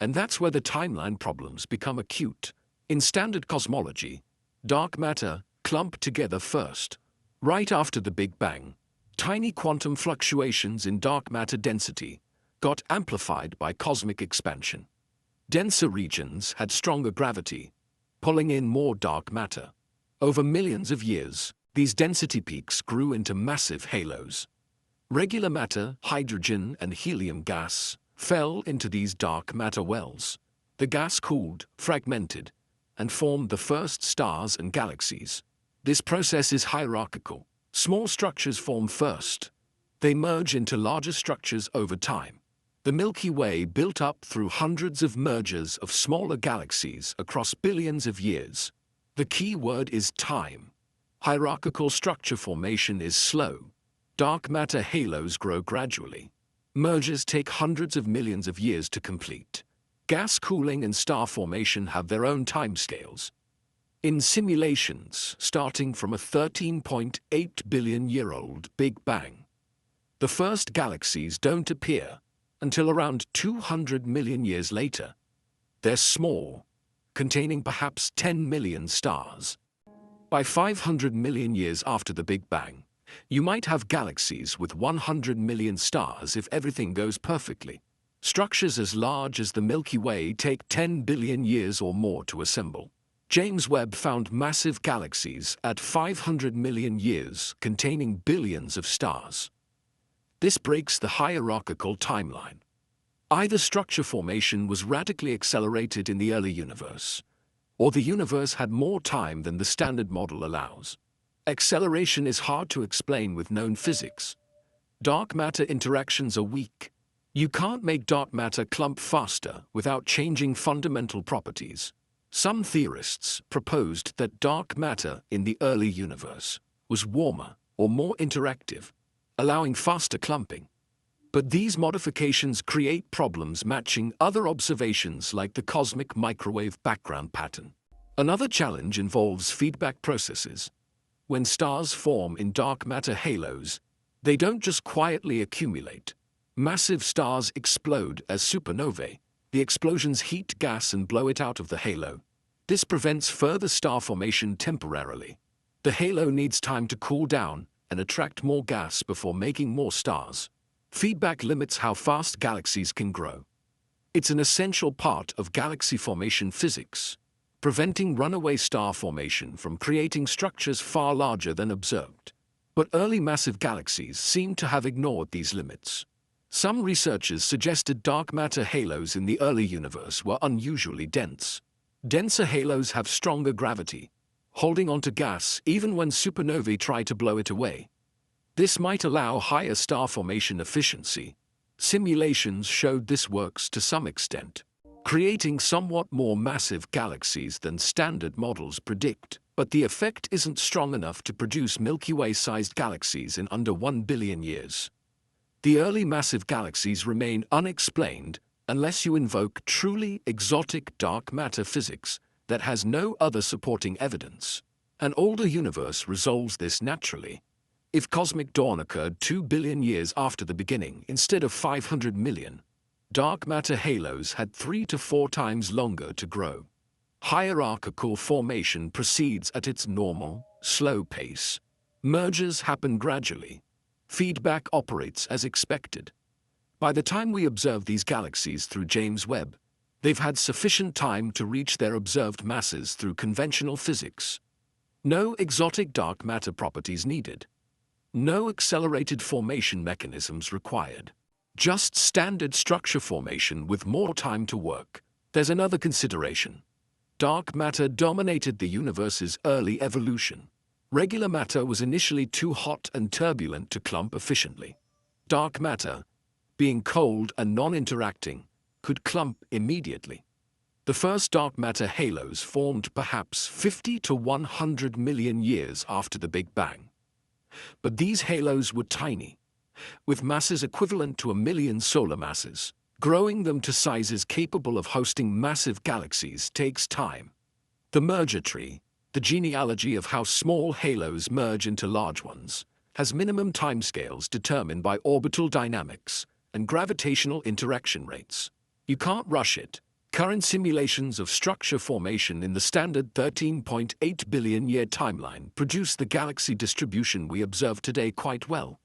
and that's where the timeline problems become acute. In standard cosmology, dark matter clumped together first. Right after the Big Bang, tiny quantum fluctuations in dark matter density got amplified by cosmic expansion. Denser regions had stronger gravity, pulling in more dark matter. Over millions of years, these density peaks grew into massive halos. Regular matter, hydrogen and helium gas, fell into these dark matter wells. The gas cooled, fragmented, and formed the first stars and galaxies. This process is hierarchical. Small structures form first. They merge into larger structures over time. The Milky Way built up through hundreds of mergers of smaller galaxies across billions of years. The key word is time. Hierarchical structure formation is slow. Dark matter halos grow gradually. Mergers take hundreds of millions of years to complete. Gas cooling and star formation have their own timescales. In simulations starting from a 13.8 billion-year-old Big Bang, the first galaxies don't appear until around 200 million years later. They're small, containing perhaps 10 million stars. By 500 million years after the Big Bang, you might have galaxies with 100 million stars if everything goes perfectly. Structures as large as the Milky Way take 10 billion years or more to assemble. James Webb found massive galaxies at 500 million years containing billions of stars. This breaks the hierarchical timeline. Either structure formation was radically accelerated in the early universe, or the universe had more time than the standard model allows. Acceleration is hard to explain with known physics. Dark matter interactions are weak. You can't make dark matter clump faster without changing fundamental properties. Some theorists proposed that dark matter in the early universe was warmer or more interactive, allowing faster clumping. But these modifications create problems matching other observations like the cosmic microwave background pattern. Another challenge involves feedback processes. When stars form in dark matter halos, they don't just quietly accumulate. Massive stars explode as supernovae. The explosions heat gas and blow it out of the halo. This prevents further star formation temporarily. The halo needs time to cool down and attract more gas before making more stars. Feedback limits how fast galaxies can grow. It's an essential part of galaxy formation physics, preventing runaway star formation from creating structures far larger than observed. But early massive galaxies seem to have ignored these limits. Some researchers suggested dark matter halos in the early universe were unusually dense. Denser halos have stronger gravity, holding onto gas even when supernovae try to blow it away. This might allow higher star formation efficiency. Simulations showed this works to some extent, creating somewhat more massive galaxies than standard models predict. But the effect isn't strong enough to produce Milky Way-sized galaxies in under 1 billion years. The early massive galaxies remain unexplained unless you invoke truly exotic dark matter physics that has no other supporting evidence. An older universe resolves this naturally. If cosmic dawn occurred 2 billion years after the beginning instead of 500 million, dark matter halos had 3 to 4 times longer to grow. Hierarchical formation proceeds at its normal, slow pace. Mergers happen gradually. Feedback operates as expected. By the time we observe these galaxies through James Webb, they've had sufficient time to reach their observed masses through conventional physics. No exotic dark matter properties needed. No accelerated formation mechanisms required. Just standard structure formation with more time to work. There's another consideration. Dark matter dominated the universe's early evolution. Regular matter was initially too hot and turbulent to clump efficiently. Dark matter, being cold and non-interacting, could clump immediately. The first dark matter halos formed perhaps 50 to 100 million years after the Big Bang. But these halos were tiny, with masses equivalent to 1 million solar masses. Growing them to sizes capable of hosting massive galaxies takes time. The merger tree, the genealogy of how small halos merge into large ones, has minimum timescales determined by orbital dynamics and gravitational interaction rates. You can't rush it. Current simulations of structure formation in the standard 13.8 billion year timeline produce the galaxy distribution we observe today quite well.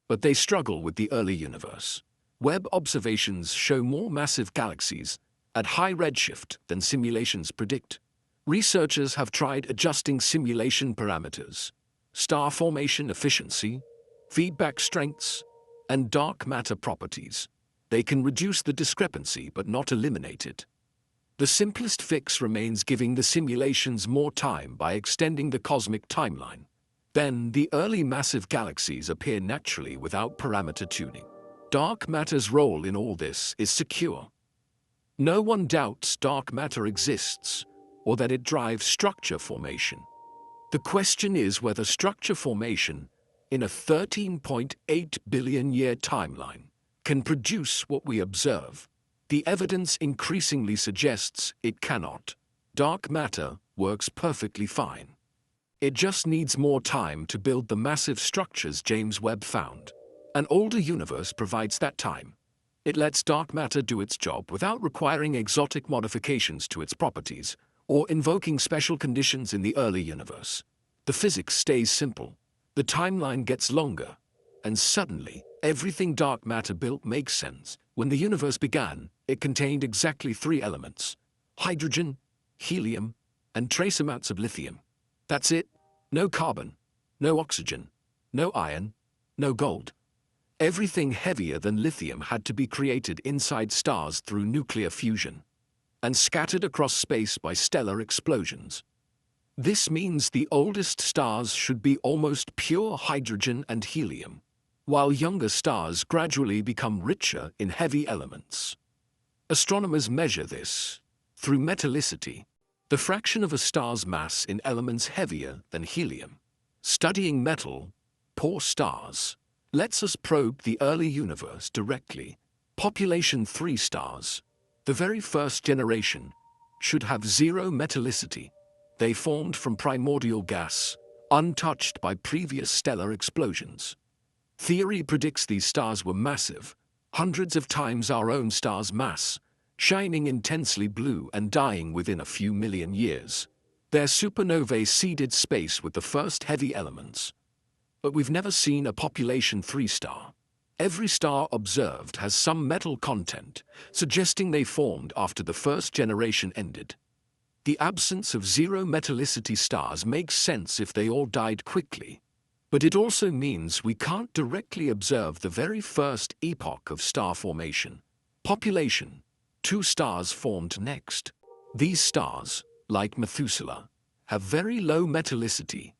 But they struggle with the early universe. Webb observations show more massive galaxies at high redshift than simulations predict. Researchers have tried adjusting simulation parameters, star formation efficiency, feedback strengths, and dark matter properties. They can reduce the discrepancy but not eliminate it. The simplest fix remains giving the simulations more time by extending the cosmic timeline. Then the early massive galaxies appear naturally without parameter tuning. Dark matter's role in all this is secure. No one doubts dark matter exists or that it drives structure formation. The question is whether structure formation in a 13.8 billion year timeline can produce what we observe. The evidence increasingly suggests it cannot. Dark matter works perfectly fine. It just needs more time to build the massive structures James Webb found. An older universe provides that time. It lets dark matter do its job without requiring exotic modifications to its properties or invoking special conditions in the early universe. The physics stays simple. The timeline gets longer. And suddenly, everything dark matter built makes sense. When the universe began, it contained exactly 3 elements: hydrogen, helium, and trace amounts of lithium. That's it. No carbon, no oxygen, no iron, no gold. Everything heavier than lithium had to be created inside stars through nuclear fusion and scattered across space by stellar explosions. This means the oldest stars should be almost pure hydrogen and helium, while younger stars gradually become richer in heavy elements. Astronomers measure this through metallicity, the fraction of a star's mass in elements heavier than helium. Studying metal, poor stars, lets us probe the early universe directly. Population 3 stars, the very first generation, should have 0 metallicity. They formed from primordial gas, untouched by previous stellar explosions. Theory predicts these stars were massive, hundreds of times our own star's mass, shining intensely blue and dying within a few million years. Their supernovae seeded space with the first heavy elements. But we've never seen a population 3 star. Every star observed has some metal content, suggesting they formed after the first generation ended. The absence of 0 metallicity stars makes sense if they all died quickly. But it also means we can't directly observe the very first epoch of star formation. Population 2 stars formed next. These stars, like Methuselah, have very low metallicity,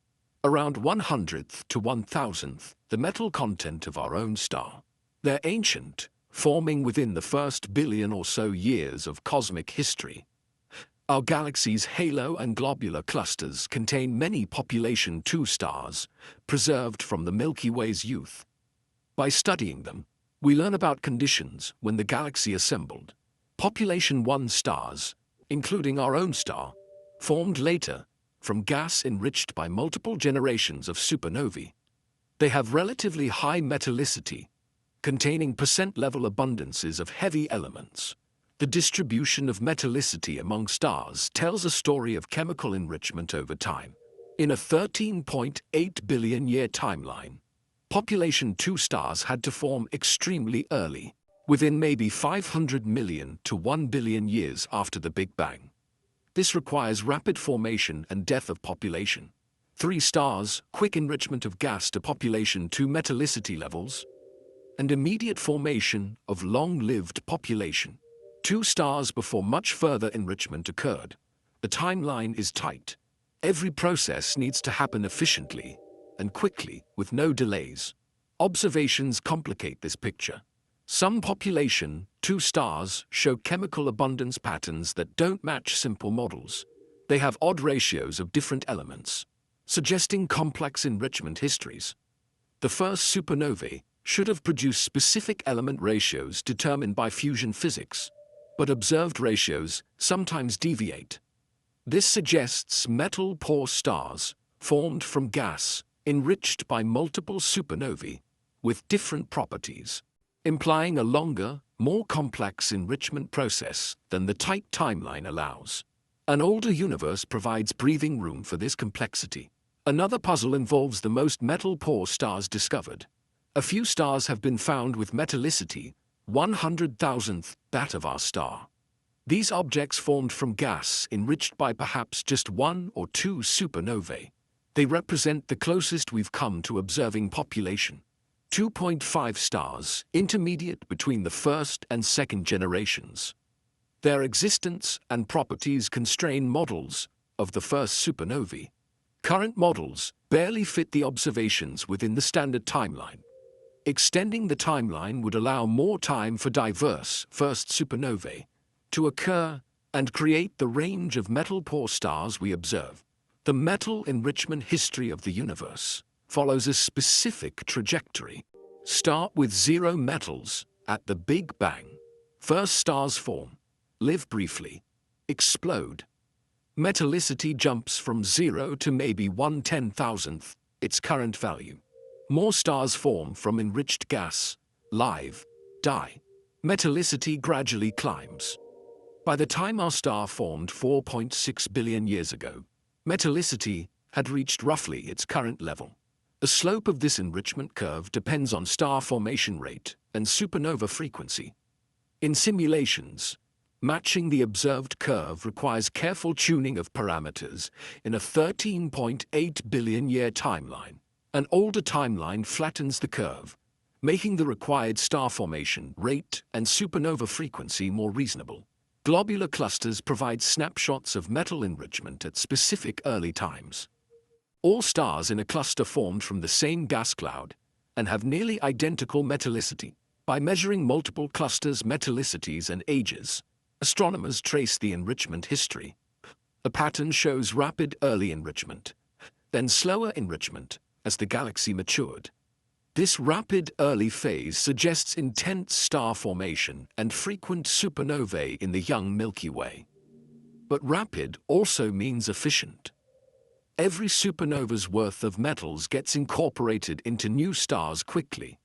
around 1/100th to 1,000th the metal content of our own star. They're ancient, forming within the first billion or so years of cosmic history. Our galaxy's halo and globular clusters contain many population 2 stars, preserved from the Milky Way's youth. By studying them, we learn about conditions when the galaxy assembled. Population 1 stars, including our own star, formed later from gas enriched by multiple generations of supernovae. They have relatively high metallicity, containing percent-level abundances of heavy elements. The distribution of metallicity among stars tells a story of chemical enrichment over time. In a 13.8 billion-year timeline, population 2 stars had to form extremely early, within maybe 500 million to 1 billion years after the Big Bang. This requires rapid formation and death of population 3 stars, quick enrichment of gas to population 2 metallicity levels, and immediate formation of long-lived population 2 stars before much further enrichment occurred. The timeline is tight. Every process needs to happen efficiently and quickly, with no delays. Observations complicate this picture. Some population 2 stars show chemical abundance patterns that don't match simple models. They have odd ratios of different elements, suggesting complex enrichment histories. The first supernovae should have produced specific element ratios determined by fusion physics, but observed ratios sometimes deviate. This suggests metal-poor stars formed from gas enriched by multiple supernovae with different properties, implying a longer, more complex enrichment process than the tight timeline allows. An older universe provides breathing room for this complexity. Another puzzle involves the most metal-poor stars discovered. A few stars have been found with metallicity 100,000th that of our star. These objects formed from gas enriched by perhaps just 1 or 2 supernovae. They represent the closest we've come to observing population 2.5 stars, intermediate between the first and second generations. Their existence and properties constrain models of the first supernovae. Current models barely fit the observations within the standard timeline. Extending the timeline would allow more time for diverse first supernovae to occur and create the range of metal-poor stars we observe. The metal enrichment history of the universe follows a specific trajectory. Start with 0 metals at the Big Bang. First stars form, live briefly, explode. Metallicity jumps from 0 to maybe 1/10,000th its current value. More stars form from enriched gas, live, die. Metallicity gradually climbs. By the time our star formed 4.6 billion years ago, metallicity had reached roughly its current level. The slope of this enrichment curve depends on star formation rate and supernova frequency. In simulations, matching the observed curve requires careful tuning of parameters in a 13.8 billion-year timeline. An older timeline flattens the curve, making the required star formation rate and supernova frequency more reasonable. Globular clusters provide snapshots of metal enrichment at specific early times. All stars in a cluster formed from the same gas cloud and have nearly identical metallicity. By measuring multiple clusters' metallicities and ages, astronomers trace the enrichment history. The pattern shows rapid early enrichment, then slower enrichment as the galaxy matured. This rapid early phase suggests intense star formation and frequent supernovae in the young Milky Way. But rapid also means efficient. Every supernova's worth of metals gets incorporated into new stars quickly.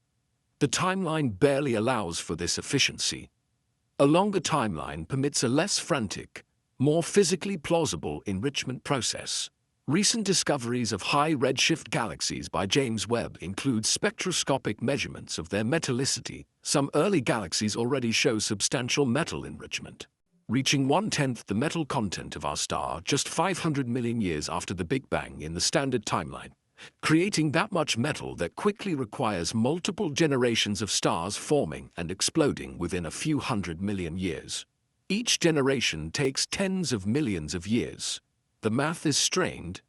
The timeline barely allows for this efficiency. A longer timeline permits a less frantic, more physically plausible enrichment process. Recent discoveries of high redshift galaxies by James Webb include spectroscopic measurements of their metallicity. Some early galaxies already show substantial metal enrichment, reaching 1/10 the metal content of our star just 500 million years after the Big Bang in the standard timeline. Creating that much metal that quickly requires multiple generations of stars forming and exploding within a few hundred million years. Each generation takes tens of millions of years. The math is strained.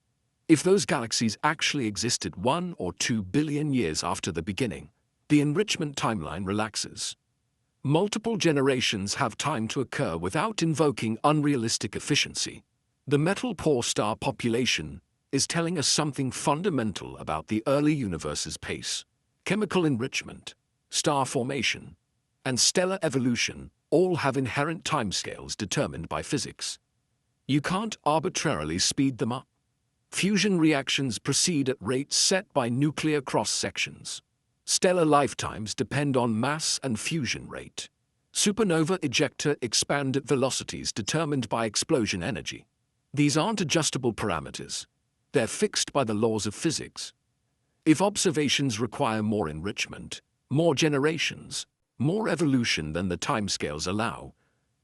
If those galaxies actually existed 1 or 2 billion years after the beginning, the enrichment timeline relaxes. Multiple generations have time to occur without invoking unrealistic efficiency. The metal-poor star population is telling us something fundamental about the early universe's pace. Chemical enrichment, star formation, and stellar evolution all have inherent timescales determined by physics. You can't arbitrarily speed them up. Fusion reactions proceed at rates set by nuclear cross-sections. Stellar lifetimes depend on mass and fusion rate. Supernova ejecta expand at velocities determined by explosion energy. These aren't adjustable parameters. They're fixed by the laws of physics. If observations require more enrichment, more generations, more evolution than the timescales allow,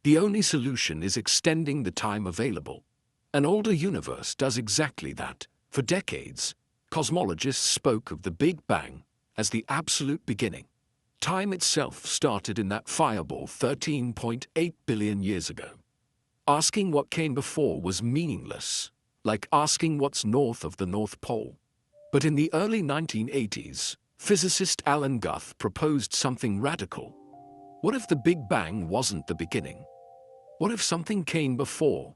the only solution is extending the time available. An older universe does exactly that. For decades, cosmologists spoke of the Big Bang as the absolute beginning. Time itself started in that fireball 13.8 billion years ago. Asking what came before was meaningless, like asking what's north of the North Pole. But in the early 1980s, physicist Alan Guth proposed something radical. What if the Big Bang wasn't the beginning? What if something came before?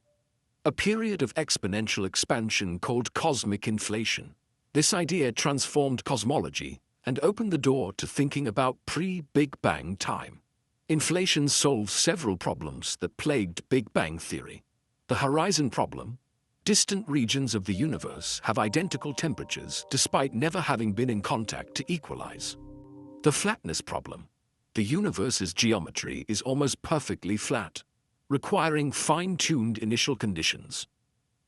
A period of exponential expansion called cosmic inflation. This idea transformed cosmology and opened the door to thinking about pre-Big Bang time. Inflation solves several problems that plagued Big Bang theory. The horizon problem. Distant regions of the universe have identical temperatures despite never having been in contact to equalize. The flatness problem. The universe's geometry is almost perfectly flat, requiring fine-tuned initial conditions.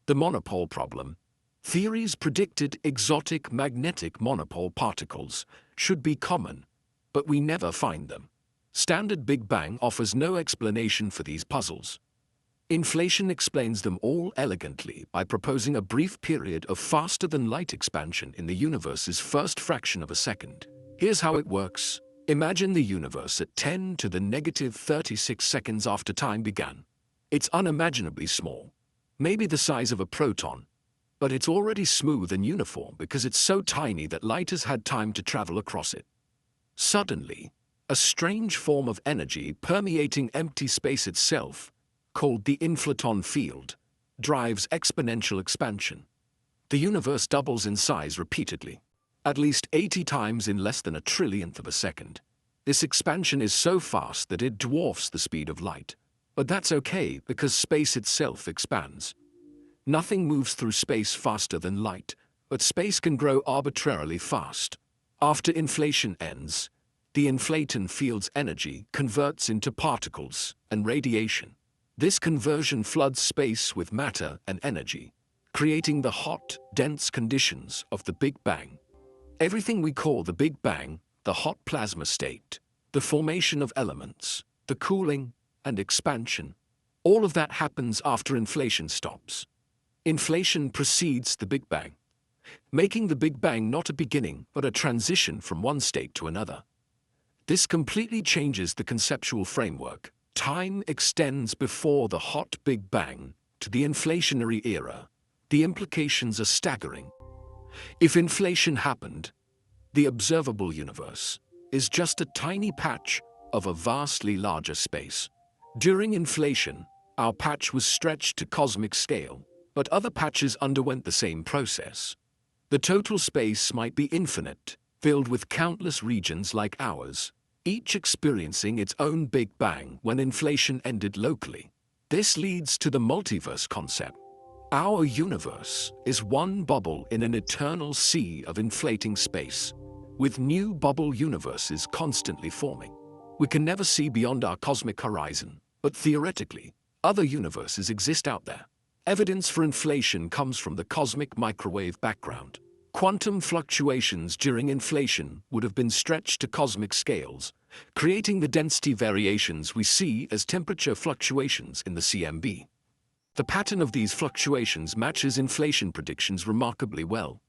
The monopole problem. Theories predicted exotic magnetic monopole particles should be common, but we never find them. Standard Big Bang offers no explanation for these puzzles. Inflation explains them all elegantly by proposing a brief period of faster-than-light expansion in the universe's first fraction of a second. Here's how it works. Imagine the universe at 10 to the negative 36 seconds after time began. It's unimaginably small, maybe the size of a proton, but it's already smooth and uniform because it's so tiny that light has had time to travel across it. Suddenly, a strange form of energy permeating empty space itself, called the inflaton field, drives exponential expansion. The universe doubles in size repeatedly, at least 80 times in less than a trillionth of a second. This expansion is so fast that it dwarfs the speed of light. But that's okay because space itself expands. Nothing moves through space faster than light, but space can grow arbitrarily fast. After inflation ends, the inflaton field's energy converts into particles and radiation. This conversion floods space with matter and energy, creating the hot, dense conditions of the Big Bang. Everything we call the Big Bang, the hot plasma state, the formation of elements, the cooling and expansion, all of that happens after inflation stops. Inflation precedes the Big Bang, making the Big Bang not a beginning but a transition from one state to another. This completely changes the conceptual framework. Time extends before the hot Big Bang to the inflationary era. The implications are staggering. If inflation happened, the observable universe is just a tiny patch of a vastly larger space. During inflation, our patch was stretched to cosmic scale, but other patches underwent the same process. The total space might be infinite, filled with countless regions like ours, each experiencing its own Big Bang when inflation ended locally. This leads to the multiverse concept. Our universe is one bubble in an eternal sea of inflating space, with new bubble universes constantly forming. We can never see beyond our cosmic horizon, but theoretically, other universes exist out there. Evidence for inflation comes from the cosmic microwave background. Quantum fluctuations during inflation would have been stretched to cosmic scales, creating the density variations we see as temperature fluctuations in the CMB. The pattern of these fluctuations matches inflation predictions remarkably well.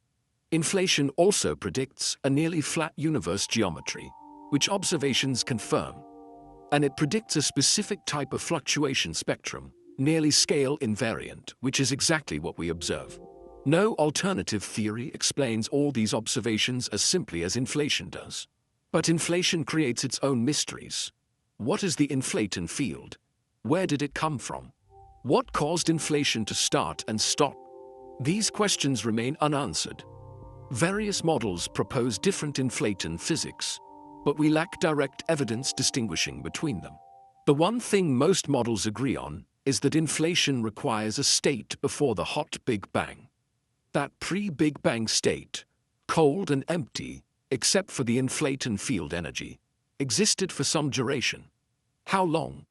Inflation also predicts a nearly flat universe geometry, which observations confirm. And it predicts a specific type of fluctuation spectrum, nearly scale invariant, which is exactly what we observe. No alternative theory explains all these observations as simply as inflation does. But inflation creates its own mysteries. What is the inflaton field? Where did it come from? What caused inflation to start and stop? These questions remain unanswered. Various models propose different inflaton physics, but we lack direct evidence distinguishing between them. The one thing most models agree on is that inflation requires a state before the hot Big Bang. That pre-Big Bang state, cold and empty, except for the inflaton field energy, existed for some duration. How long?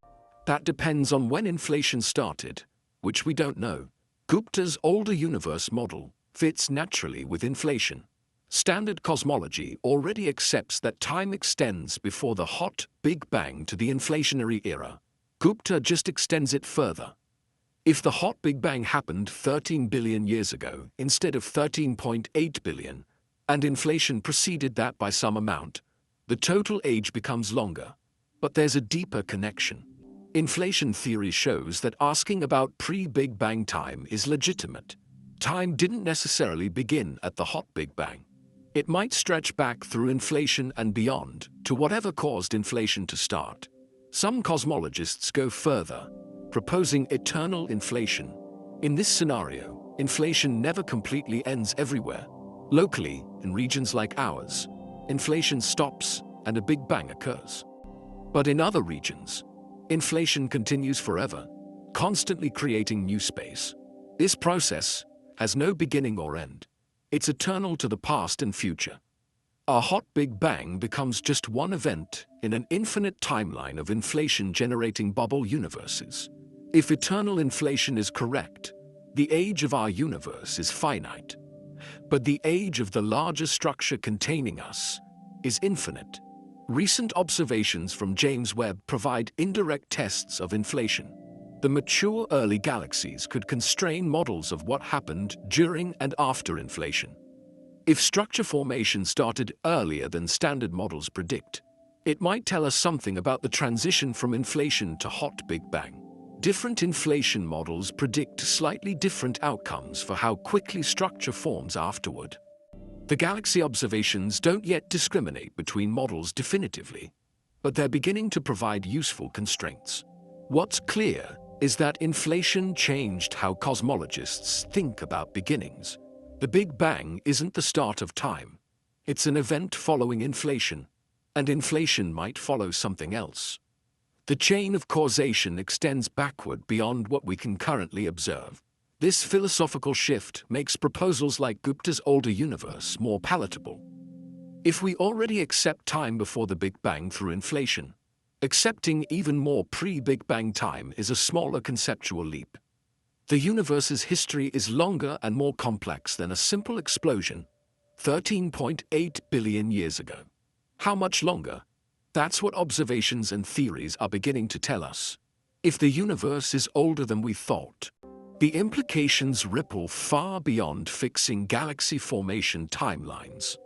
That depends on when inflation started, which we don't know. Gupta's older universe model fits naturally with inflation. Standard cosmology already accepts that time extends before the hot Big Bang to the inflationary era. Gupta just extends it further. If the hot Big Bang happened 13 billion years ago instead of 13.8 billion, and inflation preceded that by some amount, the total age becomes longer. But there's a deeper connection. Inflation theory shows that asking about pre-Big Bang time is legitimate. Time didn't necessarily begin at the hot Big Bang. It might stretch back through inflation and beyond to whatever caused inflation to start. Some cosmologists go further, proposing eternal inflation. In this scenario, inflation never completely ends everywhere. Locally, in regions like ours, inflation stops and a Big Bang occurs. But in other regions, inflation continues forever, constantly creating new space. This process has no beginning or end. It's eternal to the past and future. Our hot Big Bang becomes just one event in an infinite timeline of inflation-generating bubble universes. If eternal inflation is correct, the age of our universe is finite. But the age of the larger structure containing us is infinite. Recent observations from James Webb provide indirect tests of inflation. The mature early galaxies could constrain models of what happened during and after inflation. If structure formation started earlier than standard models predict, it might tell us something about the transition from inflation to hot Big Bang. Different inflation models predict slightly different outcomes for how quickly structure forms afterward. The galaxy observations don't yet discriminate between models definitively, but they're beginning to provide useful constraints. What's clear is that inflation changed how cosmologists think about beginnings. The Big Bang isn't the start of time. It's an event following inflation, and inflation might follow something else. The chain of causation extends backward beyond what we can currently observe. This philosophical shift makes proposals like Gupta's older universe more palatable. If we already accept time before the Big Bang through inflation, accepting even more pre-Big Bang time is a smaller conceptual leap. The universe's history is longer and more complex than a simple explosion 13.8 billion years ago. How much longer? That's what observations and theories are beginning to tell us. If the universe is older than we thought, the implications ripple far beyond fixing galaxy formation timelines.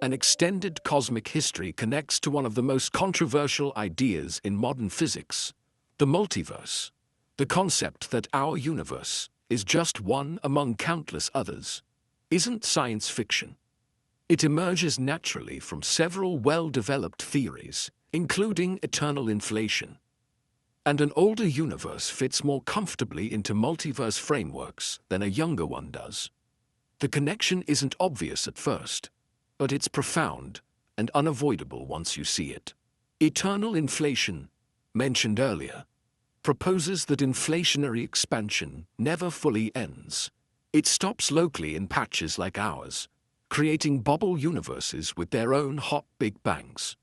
An extended cosmic history connects to one of the most controversial ideas in modern physics, the multiverse. The concept that our universe is just one among countless others isn't science fiction. It emerges naturally from several well-developed theories, including eternal inflation. And an older universe fits more comfortably into multiverse frameworks than a younger one does. The connection isn't obvious at first, but it's profound and unavoidable once you see it. Eternal inflation, mentioned earlier, proposes that inflationary expansion never fully ends. It stops locally in patches like ours, creating bubble universes with their own hot Big Bangs.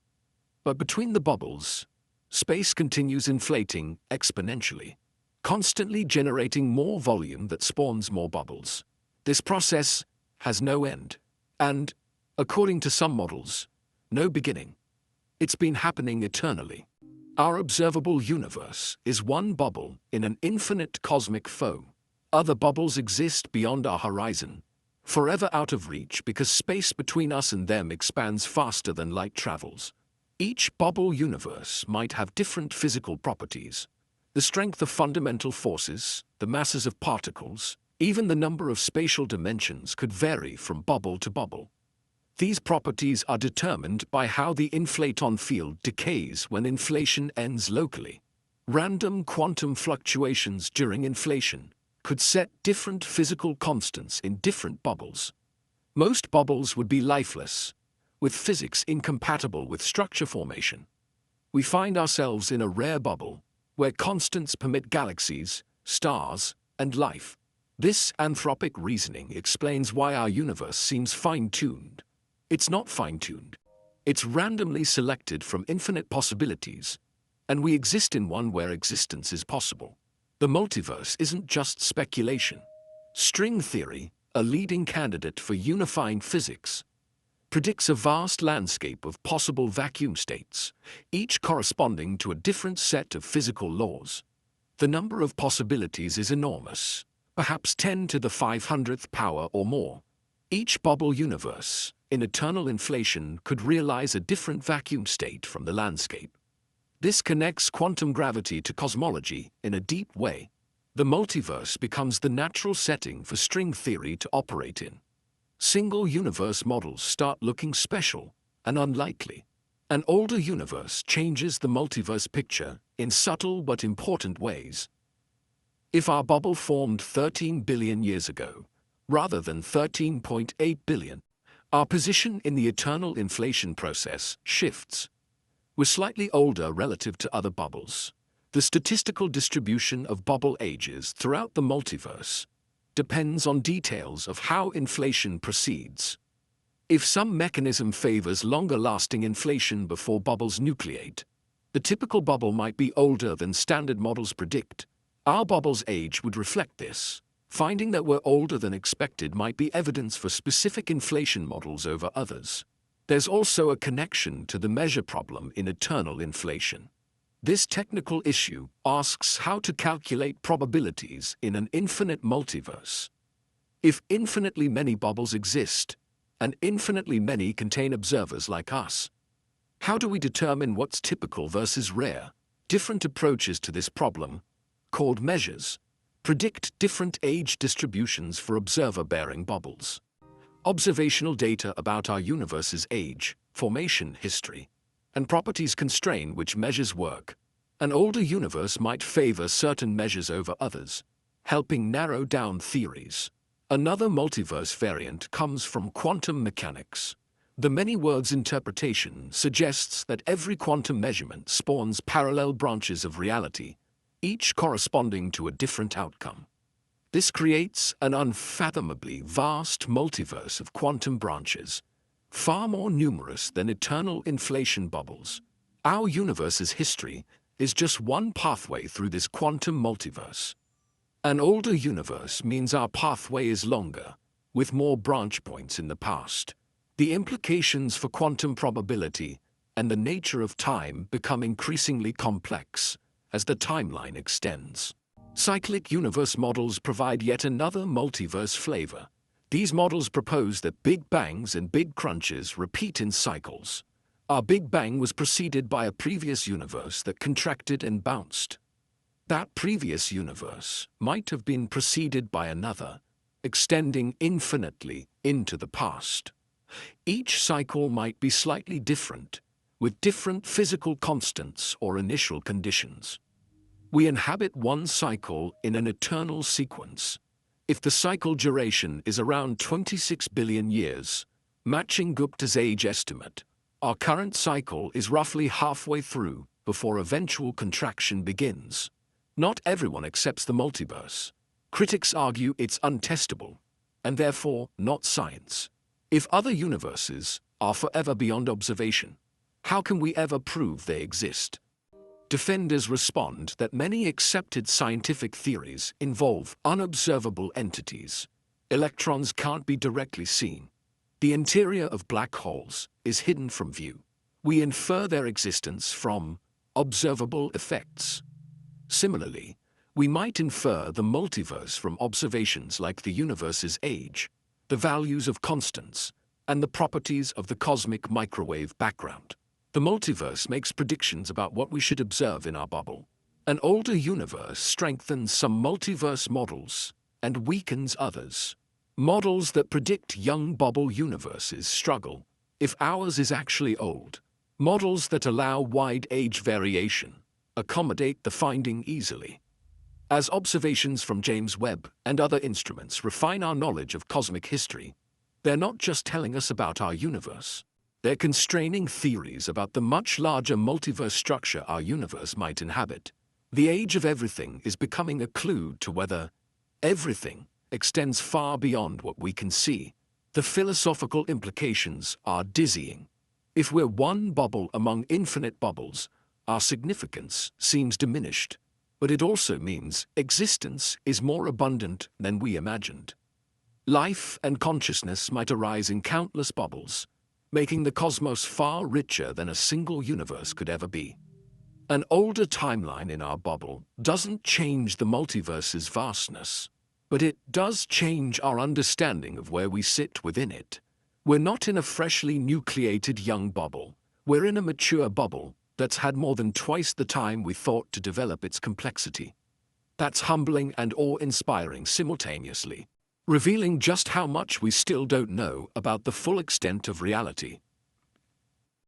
But between the bubbles, space continues inflating exponentially, constantly generating more volume that spawns more bubbles. This process has no end, and, according to some models, no beginning. It's been happening eternally. Our observable universe is one bubble in an infinite cosmic foam. Other bubbles exist beyond our horizon, forever out of reach because space between us and them expands faster than light travels. Each bubble universe might have different physical properties. The strength of fundamental forces, the masses of particles, even the number of spatial dimensions could vary from bubble to bubble. These properties are determined by how the inflaton field decays when inflation ends locally. Random quantum fluctuations during inflation could set different physical constants in different bubbles. Most bubbles would be lifeless, with physics incompatible with structure formation. We find ourselves in a rare bubble, where constants permit galaxies, stars, and life. This anthropic reasoning explains why our universe seems fine-tuned. It's not fine-tuned. It's randomly selected from infinite possibilities, and we exist in one where existence is possible. The multiverse isn't just speculation. String theory, a leading candidate for unifying physics, predicts a vast landscape of possible vacuum states, each corresponding to a different set of physical laws. The number of possibilities is enormous, perhaps 10 to the 500th power or more. Each bubble universe, in eternal inflation, could realize a different vacuum state from the landscape. This connects quantum gravity to cosmology in a deep way. The multiverse becomes the natural setting for string theory to operate in. Single universe models start looking special and unlikely. An older universe changes the multiverse picture in subtle but important ways. If our bubble formed 13 billion years ago, rather than 13.8 billion, our position in the eternal inflation process shifts. We're slightly older relative to other bubbles. The statistical distribution of bubble ages throughout the multiverse depends on details of how inflation proceeds. If some mechanism favors longer-lasting inflation before bubbles nucleate, the typical bubble might be older than standard models predict. Our bubble's age would reflect this. Finding that we're older than expected might be evidence for specific inflation models over others. There's also a connection to the measure problem in eternal inflation. This technical issue asks how to calculate probabilities in an infinite multiverse. If infinitely many bubbles exist, and infinitely many contain observers like us, how do we determine what's typical versus rare? Different approaches to this problem, called measures, predict different age distributions for observer-bearing bubbles. Observational data about our universe's age, formation history, and properties constrain which measures work. An older universe might favor certain measures over others, helping narrow down theories. Another multiverse variant comes from quantum mechanics. The many-worlds interpretation suggests that every quantum measurement spawns parallel branches of reality, each corresponding to a different outcome. This creates an unfathomably vast multiverse of quantum branches, far more numerous than eternal inflation bubbles. Our universe's history is just one pathway through this quantum multiverse. An older universe means our pathway is longer, with more branch points in the past. The implications for quantum probability and the nature of time become increasingly complex as the timeline extends. Cyclic universe models provide yet another multiverse flavor. These models propose that Big Bangs and Big Crunches repeat in cycles. Our Big Bang was preceded by a previous universe that contracted and bounced. That previous universe might have been preceded by another, extending infinitely into the past. Each cycle might be slightly different, with different physical constants or initial conditions. We inhabit one cycle in an eternal sequence. If the cycle duration is around 26 billion years, matching Gupta's age estimate, our current cycle is roughly halfway through before eventual contraction begins. Not everyone accepts the multiverse. Critics argue it's untestable, and therefore not science. If other universes are forever beyond observation, how can we ever prove they exist? Defenders respond that many accepted scientific theories involve unobservable entities. Electrons can't be directly seen. The interior of black holes is hidden from view. We infer their existence from observable effects. Similarly, we might infer the multiverse from observations like the universe's age, the values of constants, and the properties of the cosmic microwave background. The multiverse makes predictions about what we should observe in our bubble. An older universe strengthens some multiverse models and weakens others. Models that predict young bubble universes struggle if ours is actually old. Models that allow wide age variation accommodate the finding easily. As observations from James Webb and other instruments refine our knowledge of cosmic history, they're not just telling us about our universe. They're constraining theories about the much larger multiverse structure our universe might inhabit. The age of everything is becoming a clue to whether everything extends far beyond what we can see. The philosophical implications are dizzying. If we're one bubble among infinite bubbles, our significance seems diminished. But it also means existence is more abundant than we imagined. Life and consciousness might arise in countless bubbles, making the cosmos far richer than a single universe could ever be. An older timeline in our bubble doesn't change the multiverse's vastness, but it does change our understanding of where we sit within it. We're not in a freshly nucleated young bubble. We're in a mature bubble that's had more than twice the time we thought to develop its complexity. That's humbling and awe-inspiring simultaneously, revealing just how much we still don't know about the full extent of reality.